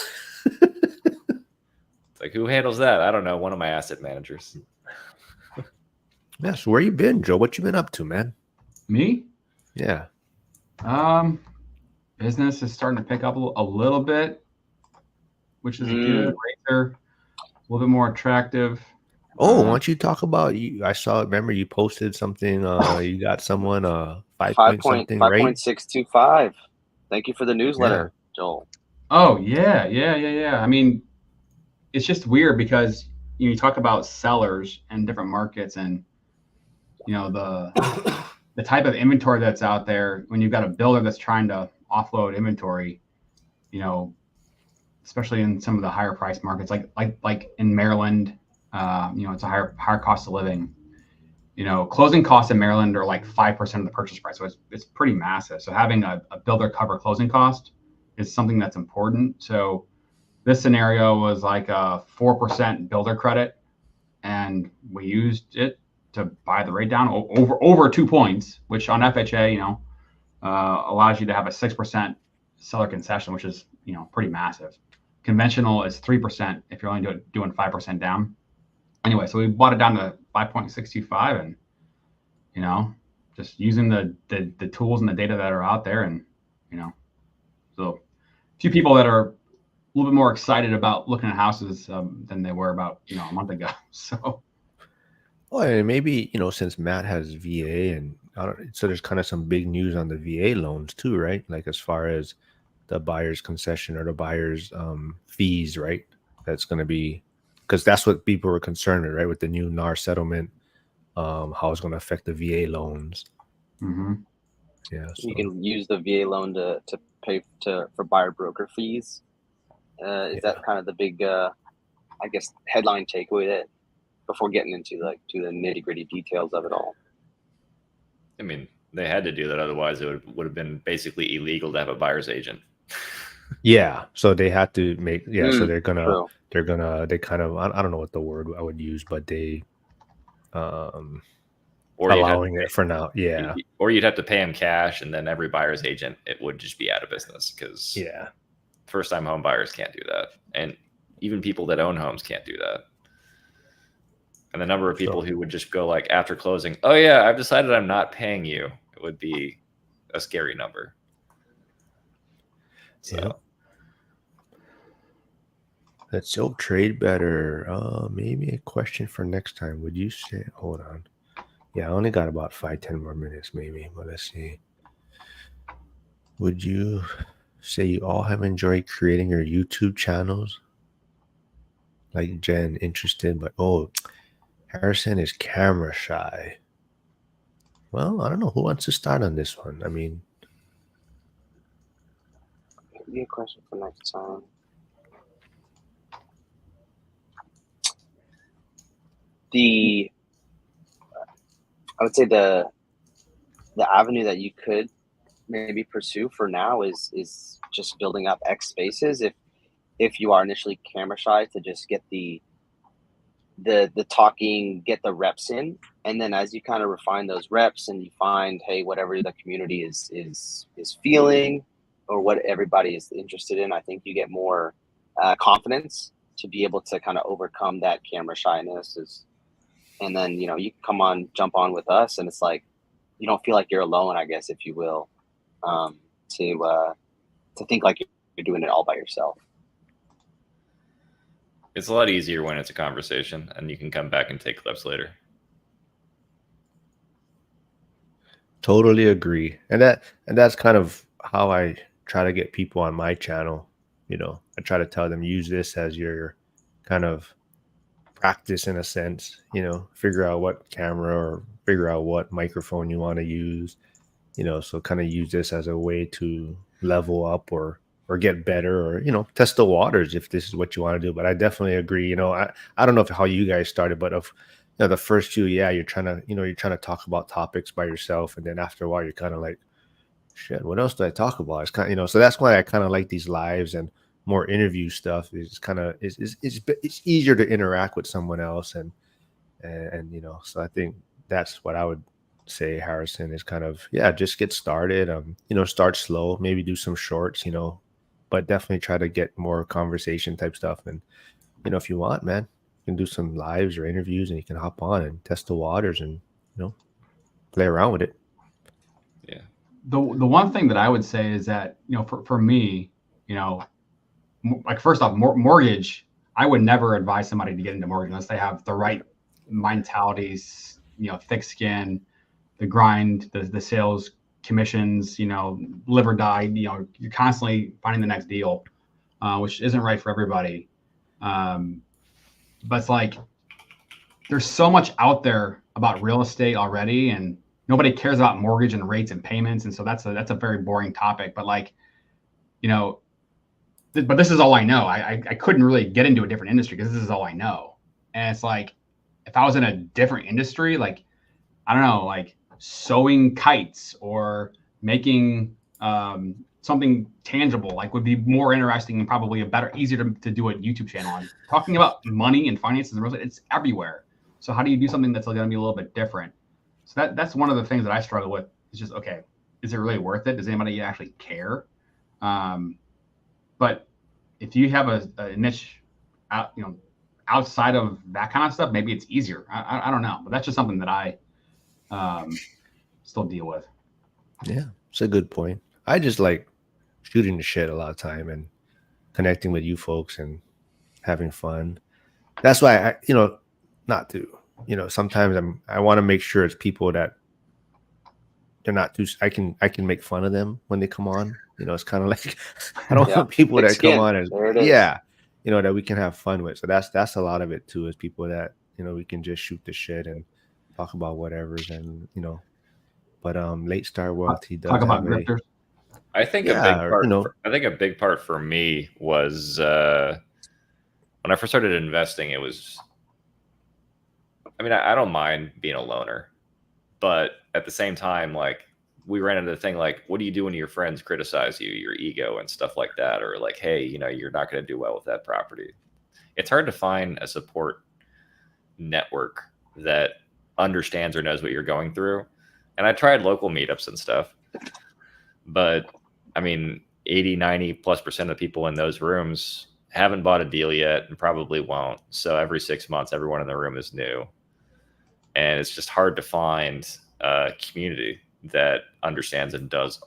It's like, who handles that? I don't know. One of my asset managers. Yeah. So where you been, Joe? What you been up to, man? Me? Yeah. Business is starting to pick up a little bit, which is good. Rates are a little bit more attractive. Oh, why don't you talk about you? I saw. Remember, you posted something. You got someone 5 point something, right? 5.625. Thank you for the newsletter, Joel. Oh yeah. I mean, it's just weird because you talk about sellers and different markets, and the type of inventory that's out there. When you've got a builder that's trying to offload inventory, especially in some of the higher price markets, like in Maryland, it's a higher cost of living. Closing costs in Maryland are like 5% of the purchase price, so it's pretty massive. So having a builder cover closing cost is something that's important. So this scenario was like a 4% builder credit, and we used it to buy the rate down over 2 points, which on FHA, allows you to have a 6% seller concession, which is pretty massive. Conventional is 3% if you're only doing 5% down. Anyway, so we bought it down to 5.625, and just using the tools and the data that are out there, and so a few people that are a little bit more excited about looking at houses than they were about a month ago. So Oh, and maybe since Matt has VA, and so there's kind of some big news on the VA loans too, right? Like as far as the buyer's concession or the buyer's fees, right? That's going to be, because that's what people were concerned with, right? With the new NAR settlement, how it's going to affect the VA loans. Yeah, so. You can use the VA loan to pay for buyer broker fees. Is that kind of the big, I guess, headline takeaway that before getting into to the nitty gritty details of it all? I mean, they had to do that, otherwise it would have been basically illegal to have a buyer's agent. Yeah, so they had to make so they kind of I don't know what the word I would use, but they or allowing it for now. Yeah, or you'd have to pay them cash, and then every buyer's agent, it would just be out of business, because first time home buyers can't do that, and even people that own homes can't do that. And the number of people who would just go like after closing, oh yeah, I've decided I'm not paying you, it would be a scary number. So let's still trade better. Maybe a question for next time. Would you say, hold on. Yeah, I only got about 5-10 more minutes maybe, but let's see. Would you say you all have enjoyed creating your YouTube channels? Like Jen, interested, but Harrison is camera shy. Well, I don't know. Who wants to start on this one? I mean, maybe a question for next time. I would say the avenue that you could maybe pursue for now is just building up X spaces. If you are initially camera shy, to just get the talking, get the reps in, and then as you kind of refine those reps and you find, hey, whatever the community is feeling or what everybody is interested in, I think you get more confidence to be able to kind of overcome that camera shyness. And then you can jump on with us, and it's like you don't feel like you're alone, I guess, if you will, to think like you're doing it all by yourself. It's a lot easier when it's a conversation and you can come back and take clips later. Totally agree. And that's kind of how I try to get people on my channel. I try to tell them, use this as your kind of practice in a sense, figure out what camera or figure out what microphone you want to use, so kind of use this as a way to level up or get better, or test the waters if this is what you want to do. But I definitely agree. I don't know how you guys started, but the first few, you're trying to talk about topics by yourself, and then after a while you're kind of like, shit, what else do I talk about? It's kind of, so that's why I kind of like these lives and more interview stuff. It's kind of it's easier to interact with someone else, and and you know, so I think that's what I would say, Harrison, is kind of, yeah, just get started. You know, start slow, maybe do some shorts, you know, but definitely try to get more conversation type stuff. And you know, if you want, man, you can do some lives or interviews, and you can hop on and test the waters, and you know, play around with it. Yeah. The one thing that I would say is that, you know, for me, you know, like first off, mortgage, I would never advise somebody to get into mortgage unless they have the right mentalities, you know, thick skin, the grind, the sales commissions, you know, live or die. You know, you're constantly finding the next deal, which isn't right for everybody. But it's like there's so much out there about real estate already, and nobody cares about mortgage and rates and payments, and so that's a very boring topic. But like, you know, but this is all I know. I couldn't really get into a different industry because this is all I know. And it's like, if I was in a different industry, like, I don't know, like sewing kites or making something tangible, like would be more interesting and probably easier to do a YouTube channel on. Talking about money and finances and real estate, it's everywhere. So how do you do something that's going to be a little bit different? So that's one of the things that I struggle with. It's just, okay, is it really worth it? Does anybody actually care? But if you have a niche out, you know, outside of that kind of stuff, maybe it's easier. I don't know, but that's just something that I still deal with. Yeah, it's a good point. I just like shooting the shit a lot of time and connecting with you folks and having fun. That's why I, you know, not to, you know, sometimes I want to make sure it's people that they're not too, I can make fun of them when they come on. You know, it's kind of like, I don't want people that come on and, yeah, you know, that we can have fun with. So that's a lot of it too, is people that, you know, we can just shoot the shit and talk about whatever's, and, you know, but late star wealth, he does talk about have grifters. I think Yeah, a big part. you know, I think a big part for me was when I first started investing. It was, I mean, I don't mind being a loner, but at the same time, like we ran into the thing like, what do you do when your friends criticize you, your ego and stuff like that, or like, hey, you know, you're not going to do well with that property. It's hard to find a support network that understands or knows what you're going through. And I tried local meetups and stuff, but I mean, 80-90+% of the people in those rooms haven't bought a deal yet and probably won't. So every 6 months, everyone in the room is new. And it's just hard to find a community that understands and does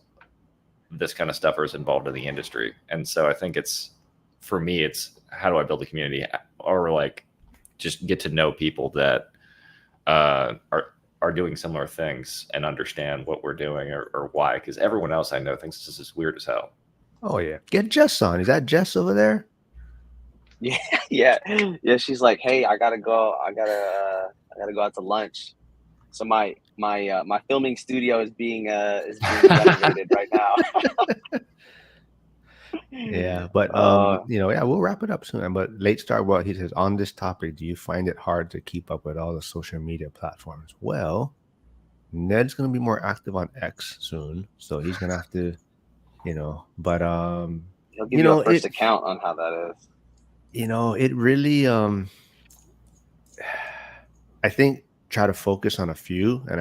this kind of stuff or is involved in the industry. And so I think it's, for me, it's how do I build a community, or like just get to know people that are doing similar things and understand what we're doing or why. Because everyone else I know thinks this is weird as hell. oh yeah, get Jess on. Is that Jess over there? Yeah. She's like, hey, I gotta go. I gotta go out to lunch. So my filming studio is being renovated right now. Yeah, but you know, yeah, we'll wrap it up soon. But late start, well, he says, on this topic, do you find it hard to keep up with all the social media platforms? Well, Ned's gonna be more active on X soon, so he's gonna have to, you know. But He'll give you a first account on how that is. You know, it really I think try to focus on a few, and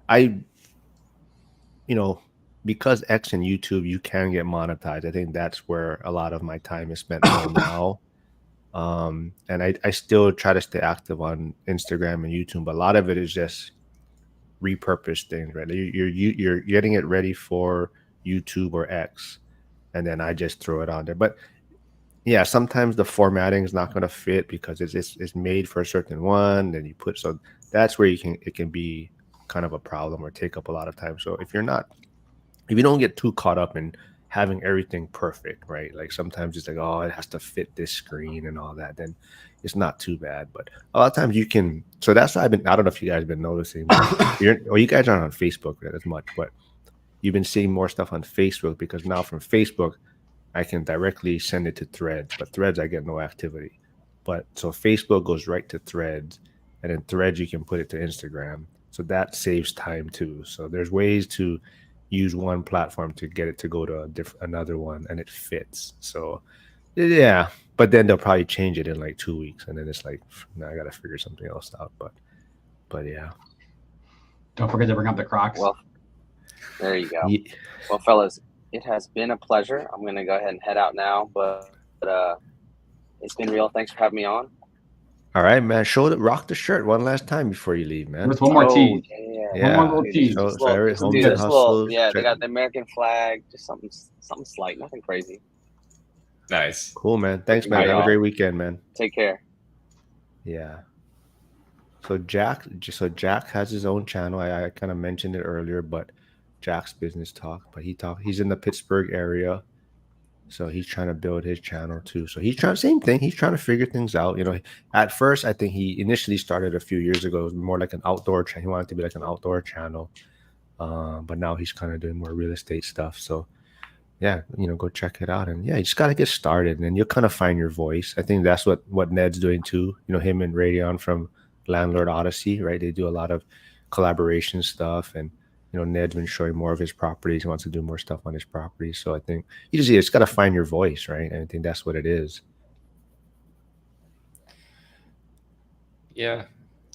I you know, because X and YouTube, you can get monetized. I think that's where a lot of my time is spent now. And I still try to stay active on Instagram and YouTube, but a lot of it is just repurposed things, right? You're getting it ready for YouTube or X, and then I just throw it on there. But yeah, sometimes the formatting is not going to fit because it's made for a certain one. Then you put, so that's where it can be kind of a problem or take up a lot of time. So if you don't get too caught up in having everything perfect, right? Like sometimes it's like, oh, it has to fit this screen and all that, then it's not too bad. But a lot of times you can, so that's why I don't know if you guys have been noticing, you guys aren't on Facebook as much, but you've been seeing more stuff on Facebook, because now from Facebook, I can directly send it to Threads, but Threads, I get no activity. But so Facebook goes right to Threads, and then Threads, you can put it to Instagram. So that saves time too. So there's ways to use one platform to get it to go to another one, and it fits. So Yeah, but then they'll probably change it in like 2 weeks, and then it's like, now I got to figure something else out. But yeah. Don't forget to bring up the Crocs. Well, there you go. Ye- Well, fellas, it has been a pleasure. I'm gonna go ahead and head out now, but it's been real. Thanks for having me on. All right, man. Rock the shirt one last time before you leave, man. There's one more tease. Yeah. One more Yeah. little Dude, tease. So every just do Hometown this little, Hustles. yeah, they check- got the American flag, just something slight, nothing crazy. Nice. Cool, man. Thanks, man. Right Have a on. great weekend, man. Take care. Yeah. So Jack has his own channel. I kind of mentioned it earlier, but Jack's Business Talk. But he's in the Pittsburgh area, so he's trying to build his channel too. So he's trying same thing. He's trying to figure things out. You know, at first I think he initially started a few years ago. It was more like an outdoor channel. He wanted to be like an outdoor channel, but now he's kind of doing more real estate stuff. So yeah, you know, go check it out. And yeah, you just got to get started, and then you'll kind of find your voice. I think that's what Ned's doing too. You know, him and Rayon from Landlord Odyssey, right? They do a lot of collaboration stuff, and you know, Ned's been showing more of his properties. He wants to do more stuff on his properties. So I think you just got to find your voice, right? And I think that's what it is. Yeah.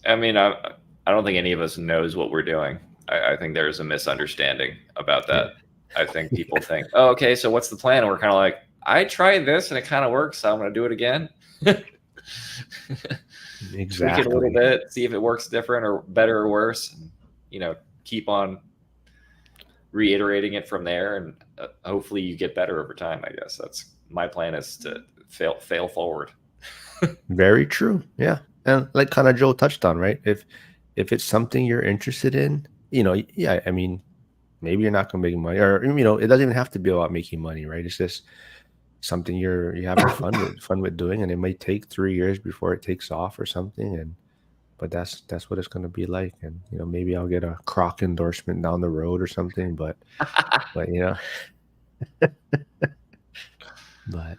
I mean, I don't think any of us knows what we're doing. I think there's a misunderstanding about that. I think people think, oh, okay, so what's the plan? And we're kind of like, I tried this and it kind of works, so I'm going to do it again. Exactly. Tweak it a little bit, see if it works different or better or worse. And, you know, keep on reiterating it from there, and hopefully you get better over time. I guess that's my plan, is to fail forward. Very true. Yeah. And like kind of Joe touched on, right? If it's something you're interested in, you know, yeah, I mean, maybe you're not going to make money, or, you know, it doesn't even have to be about making money, right? It's just something you're having fun with doing, and it may take 3 years before it takes off or something. But that's what it's going to be like. And, you know, maybe I'll get a Croc endorsement down the road or something, but you know, but,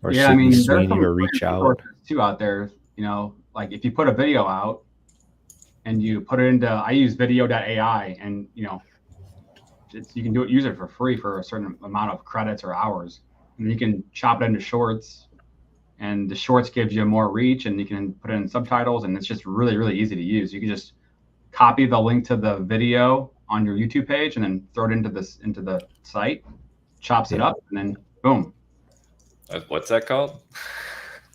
or Yeah, I mean, Sydney there's Sweeney, some or reach out. resources too out there. You know, like if you put a video out and you put it into, I use video.ai, and you know, you can use it for free for a certain amount of credits or hours, and you can chop it into shorts, and the shorts gives you more reach, and you can put it in subtitles, and it's just really, really easy to use. You can just copy the link to the video on your YouTube page and then throw it into the site, chops it up, and then boom. What's that called?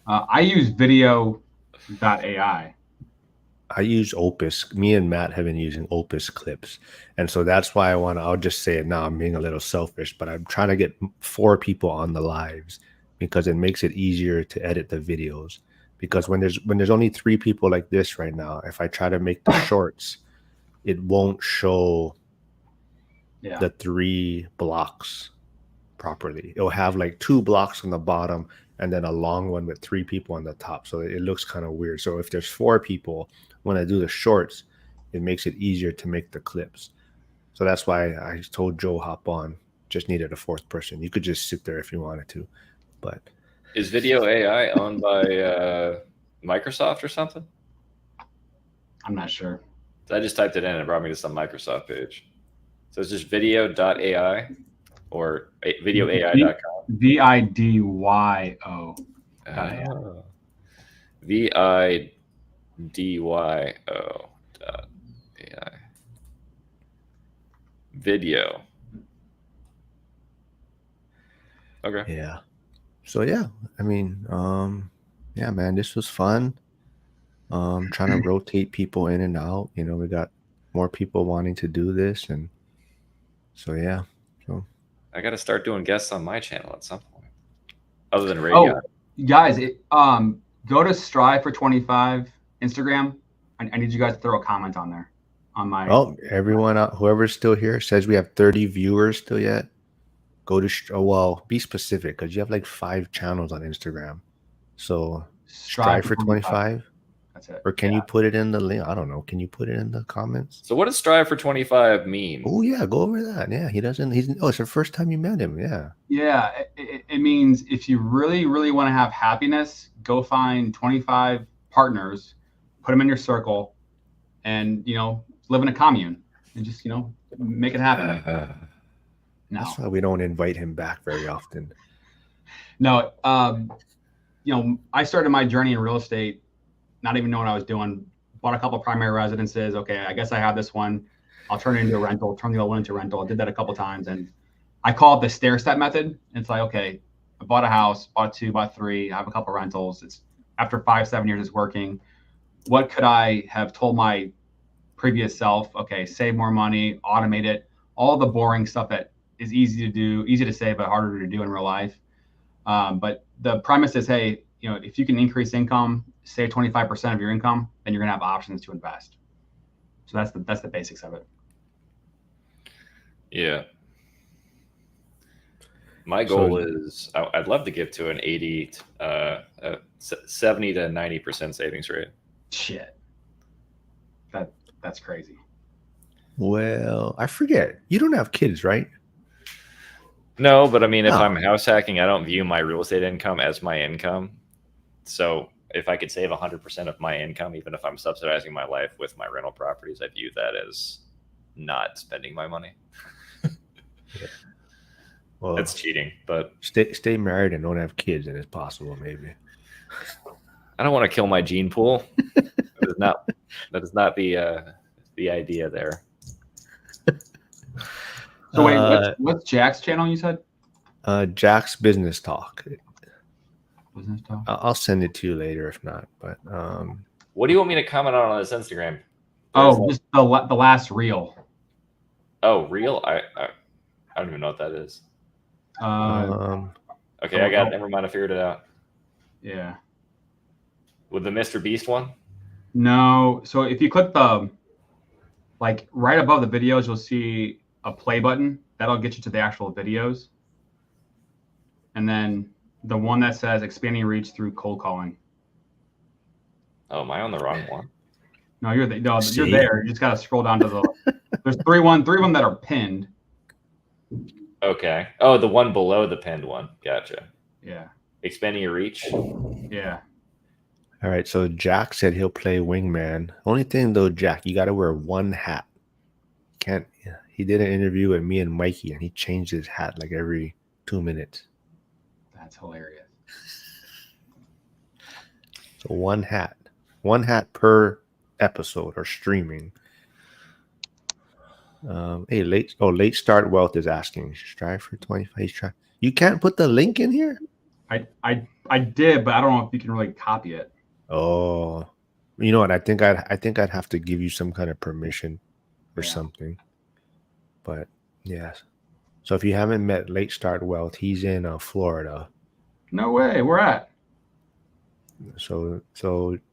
I use video.ai. I use Opus. Me and Matt have been using Opus clips. And so that's why I'll just say it now. I'm being a little selfish, but I'm trying to get 4 people on the lives, because it makes it easier to edit the videos. Because when there's only 3 people like this right now, if I try to make the shorts, it won't show the 3 blocks properly. It'll have like 2 blocks on the bottom and then a long one with 3 people on the top. So it looks kind of weird. So if there's 4 people, when I do the shorts, it makes it easier to make the clips. So that's why I told Joe hop on. Just needed a 4th person. You could just sit there if you wanted to. But is Video AI owned by Microsoft or something? I'm not sure. I just typed it in and it brought me to some Microsoft page. So it's just video.ai or videoai.com. VIDYO. VIDYO.ai. Video. Okay. yeah. So yeah, I mean, yeah, man, this was fun. Trying to rotate people in and out. You know, we got more people wanting to do this, and so yeah. So I got to start doing guests on my channel at some point, other than radio. Oh, guys, go to Strive for 25 Instagram. I need you guys to throw a comment on there. On my. Oh, everyone out, whoever's still here says we have 30 viewers still yet. Go to well, be specific, because you have like 5 channels on Instagram. So Strive for 25. That's it. Or can you put it in the link? I don't know. Can you put it in the comments? So what does Strive for 25 mean? Oh yeah, go over that. Yeah, it's the first time you met him. Yeah. Yeah, it means if you really, really want to have happiness, go find 25 partners, put them in your circle, and live in a commune, and just make it happen. That's why we don't invite him back very often. No, I started my journey in real estate, not even knowing what I was doing. Bought a couple of primary residences. Okay, I guess I have this one. I'll turn it into a rental, turn the other one into a rental. I did that a couple of times, and I call it the stair step method. It's like, okay, I bought a house, bought two, bought three. I have a couple of rentals. It's after 5-7 years, it's working. What could I have told my previous self? Okay, save more money, automate it, all the boring stuff that is easy to do, easy to say, but harder to do in real life. But the premise is, hey, if you can increase income, save 25% of your income, then you're gonna have options to invest. So that's the basics of it. Yeah. My goal is I'd love to get to an 70 to 90% savings rate. Shit. That's crazy. Well, I forget. You don't have kids, right? No, but I mean, if No. I'm house hacking, I don't view my real estate income as my income. So if I could save 100% of my income, even if I'm subsidizing my life with my rental properties, I view that as not spending my money. Yeah. Well, That's cheating, but stay married and don't have kids, and it's possible, maybe. I don't want to kill my gene pool. That is not the idea there. So wait, what's Jack's channel you said? Jack's Business Talk. Business Talk. I'll send it to you later if not. But what do you want me to comment on this Instagram? Just the last reel. Oh, reel? I don't even know what that is. Okay, I got it. Never mind. I figured it out. Yeah. With the Mr. Beast one? No. So if you click right above the videos, you'll see a play button. That'll get you to the actual videos. And then the one that says expanding reach through cold calling. Oh, am I on the wrong one? No, you're there. You just gotta scroll down to the. There's three of them that are pinned. Okay. Oh, the one below the pinned one. Gotcha. Yeah. Expanding your reach. Yeah. All right. So Jack said he'll play wingman. Only thing though, Jack, you got to wear one hat. Can't. He did an interview with me and Mikey, and he changed his hat like every 2 minutes. That's hilarious. So one hat per episode or streaming. Hey, late start wealth is asking. Strive for 25. You can't put the link in here. I did, but I don't know if you can really copy it. Oh, you know what? I think I'd have to give you some kind of permission or something. But yes. So if you haven't met Late Start Wealth, he's in Florida. No way. Where at? So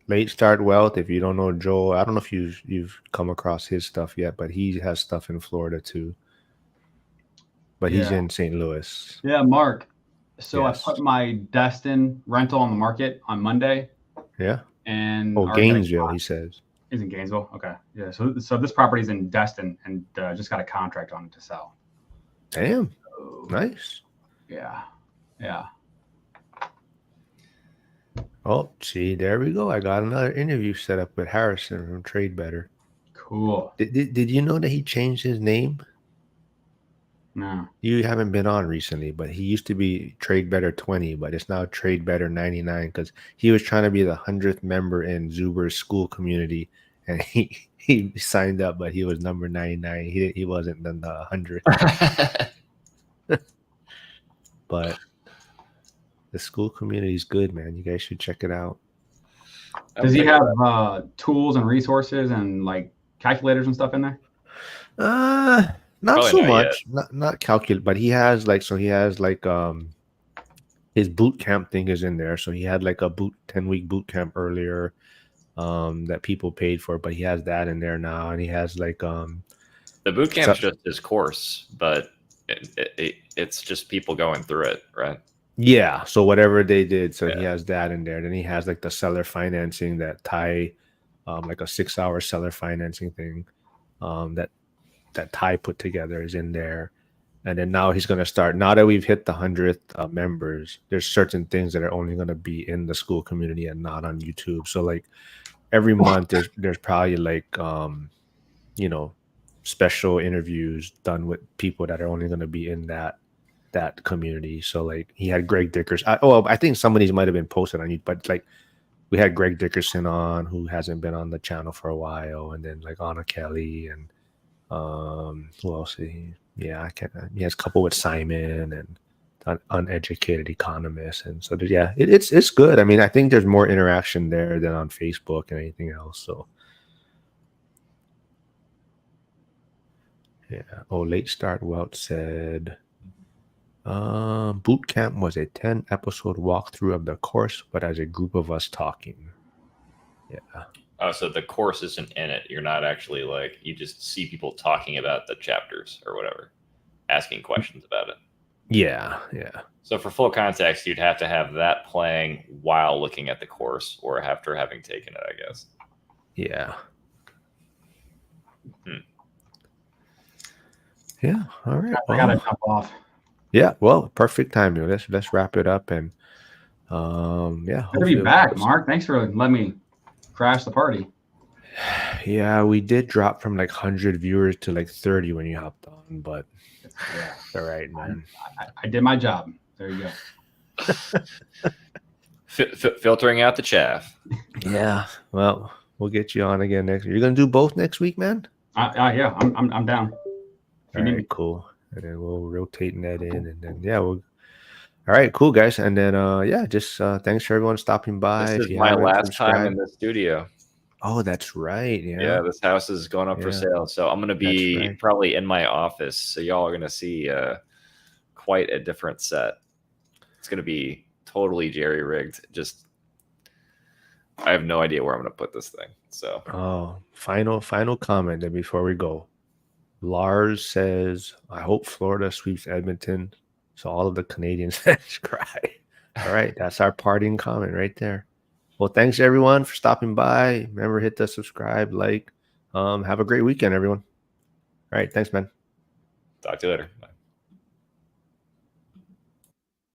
Late Start Wealth. If you don't know Joel, I don't know if you've come across his stuff yet, but he has stuff in Florida too. But he's in St. Louis. Yeah, Mark. So yes. I put my Destin rental on the market on Monday. Yeah. And Gainesville, he says. He's in Gainesville. Okay. Yeah. So this property's in Destin and just got a contract on it to sell. Damn. So, nice. Yeah. Yeah. Oh, see, there we go. I got another interview set up with Harrison from Trade Better. Cool. Did you know that he changed his name? No. You haven't been on recently, but he used to be Trade Better 20, but it's now Trade Better 99 because he was trying to be the 100th member in Zuber's school community, and he signed up, but he was number 99. He wasn't the 100th. But the school community is good, man. You guys should check it out. Does he have tools and resources and like calculators and stuff in there? Not probably so much. Not calculate, but he has his boot camp thing is in there. So he had like a 10-week boot camp earlier that people paid for, but he has that in there now, and he has like the boot camp's just his course, but it's just people going through it, right? Yeah. So whatever they did, so he has that in there. Then he has like the seller financing that Ty, like a 6-hour seller financing thing, that Ty put together is in there. And then now he's going to start, now that we've hit the 100th members, there's certain things that are only going to be in the school community and not on YouTube. So like every month there's probably like, special interviews done with people that are only going to be in that that community. So like he had Greg Dickerson. I think some of these might have been posted on you, but like we had Greg Dickerson on, who hasn't been on the channel for a while, and then like Anna Kelly and who else? Yeah, I can't. He has a couple with Simon and uneducated economists, and so yeah, it's good. I mean, I think there's more interaction there than on Facebook and anything else. So yeah. Oh, late start. Welt said, boot camp was a 10-episode walkthrough of the course, but as a group of us talking. Yeah. Oh, so the course isn't in it. You're not actually like, you just see people talking about the chapters or whatever, asking questions about it. Yeah. So for full context, you'd have to have that playing while looking at the course or after having taken it, I guess. Yeah. Yeah. All right. I gotta jump off. Yeah. Well, perfect timing. Let's wrap it up, and yeah. Good to be back, Mark. Thanks for letting me crash the party. Yeah, we did drop from like 100 viewers to like 30 when you hopped on, but yeah, all right, man. I did my job. There you go. Filtering out the chaff. Yeah. Well, we'll get you on again next week. You're gonna do both next week, man? Yeah, I'm down. All right, cool. And then we'll rotate Ned in, and then yeah, we'll. All right, cool, guys. And then yeah, just thanks for everyone stopping by. This is my last time in the studio. Oh, that's right. Yeah, this house is going up for sale, so I'm gonna be probably in my office. So y'all are gonna see quite a different set. It's gonna be totally jerry rigged. Just I have no idea where I'm gonna put this thing. So final comment then before we go. Lars says, I hope Florida sweeps Edmonton so all of the Canadians fans cry. All right, that's our parting comment right there. Well, thanks everyone for stopping by. Remember, hit the subscribe, like. Have a great weekend, everyone. All right, thanks, man. Talk to you later. Bye.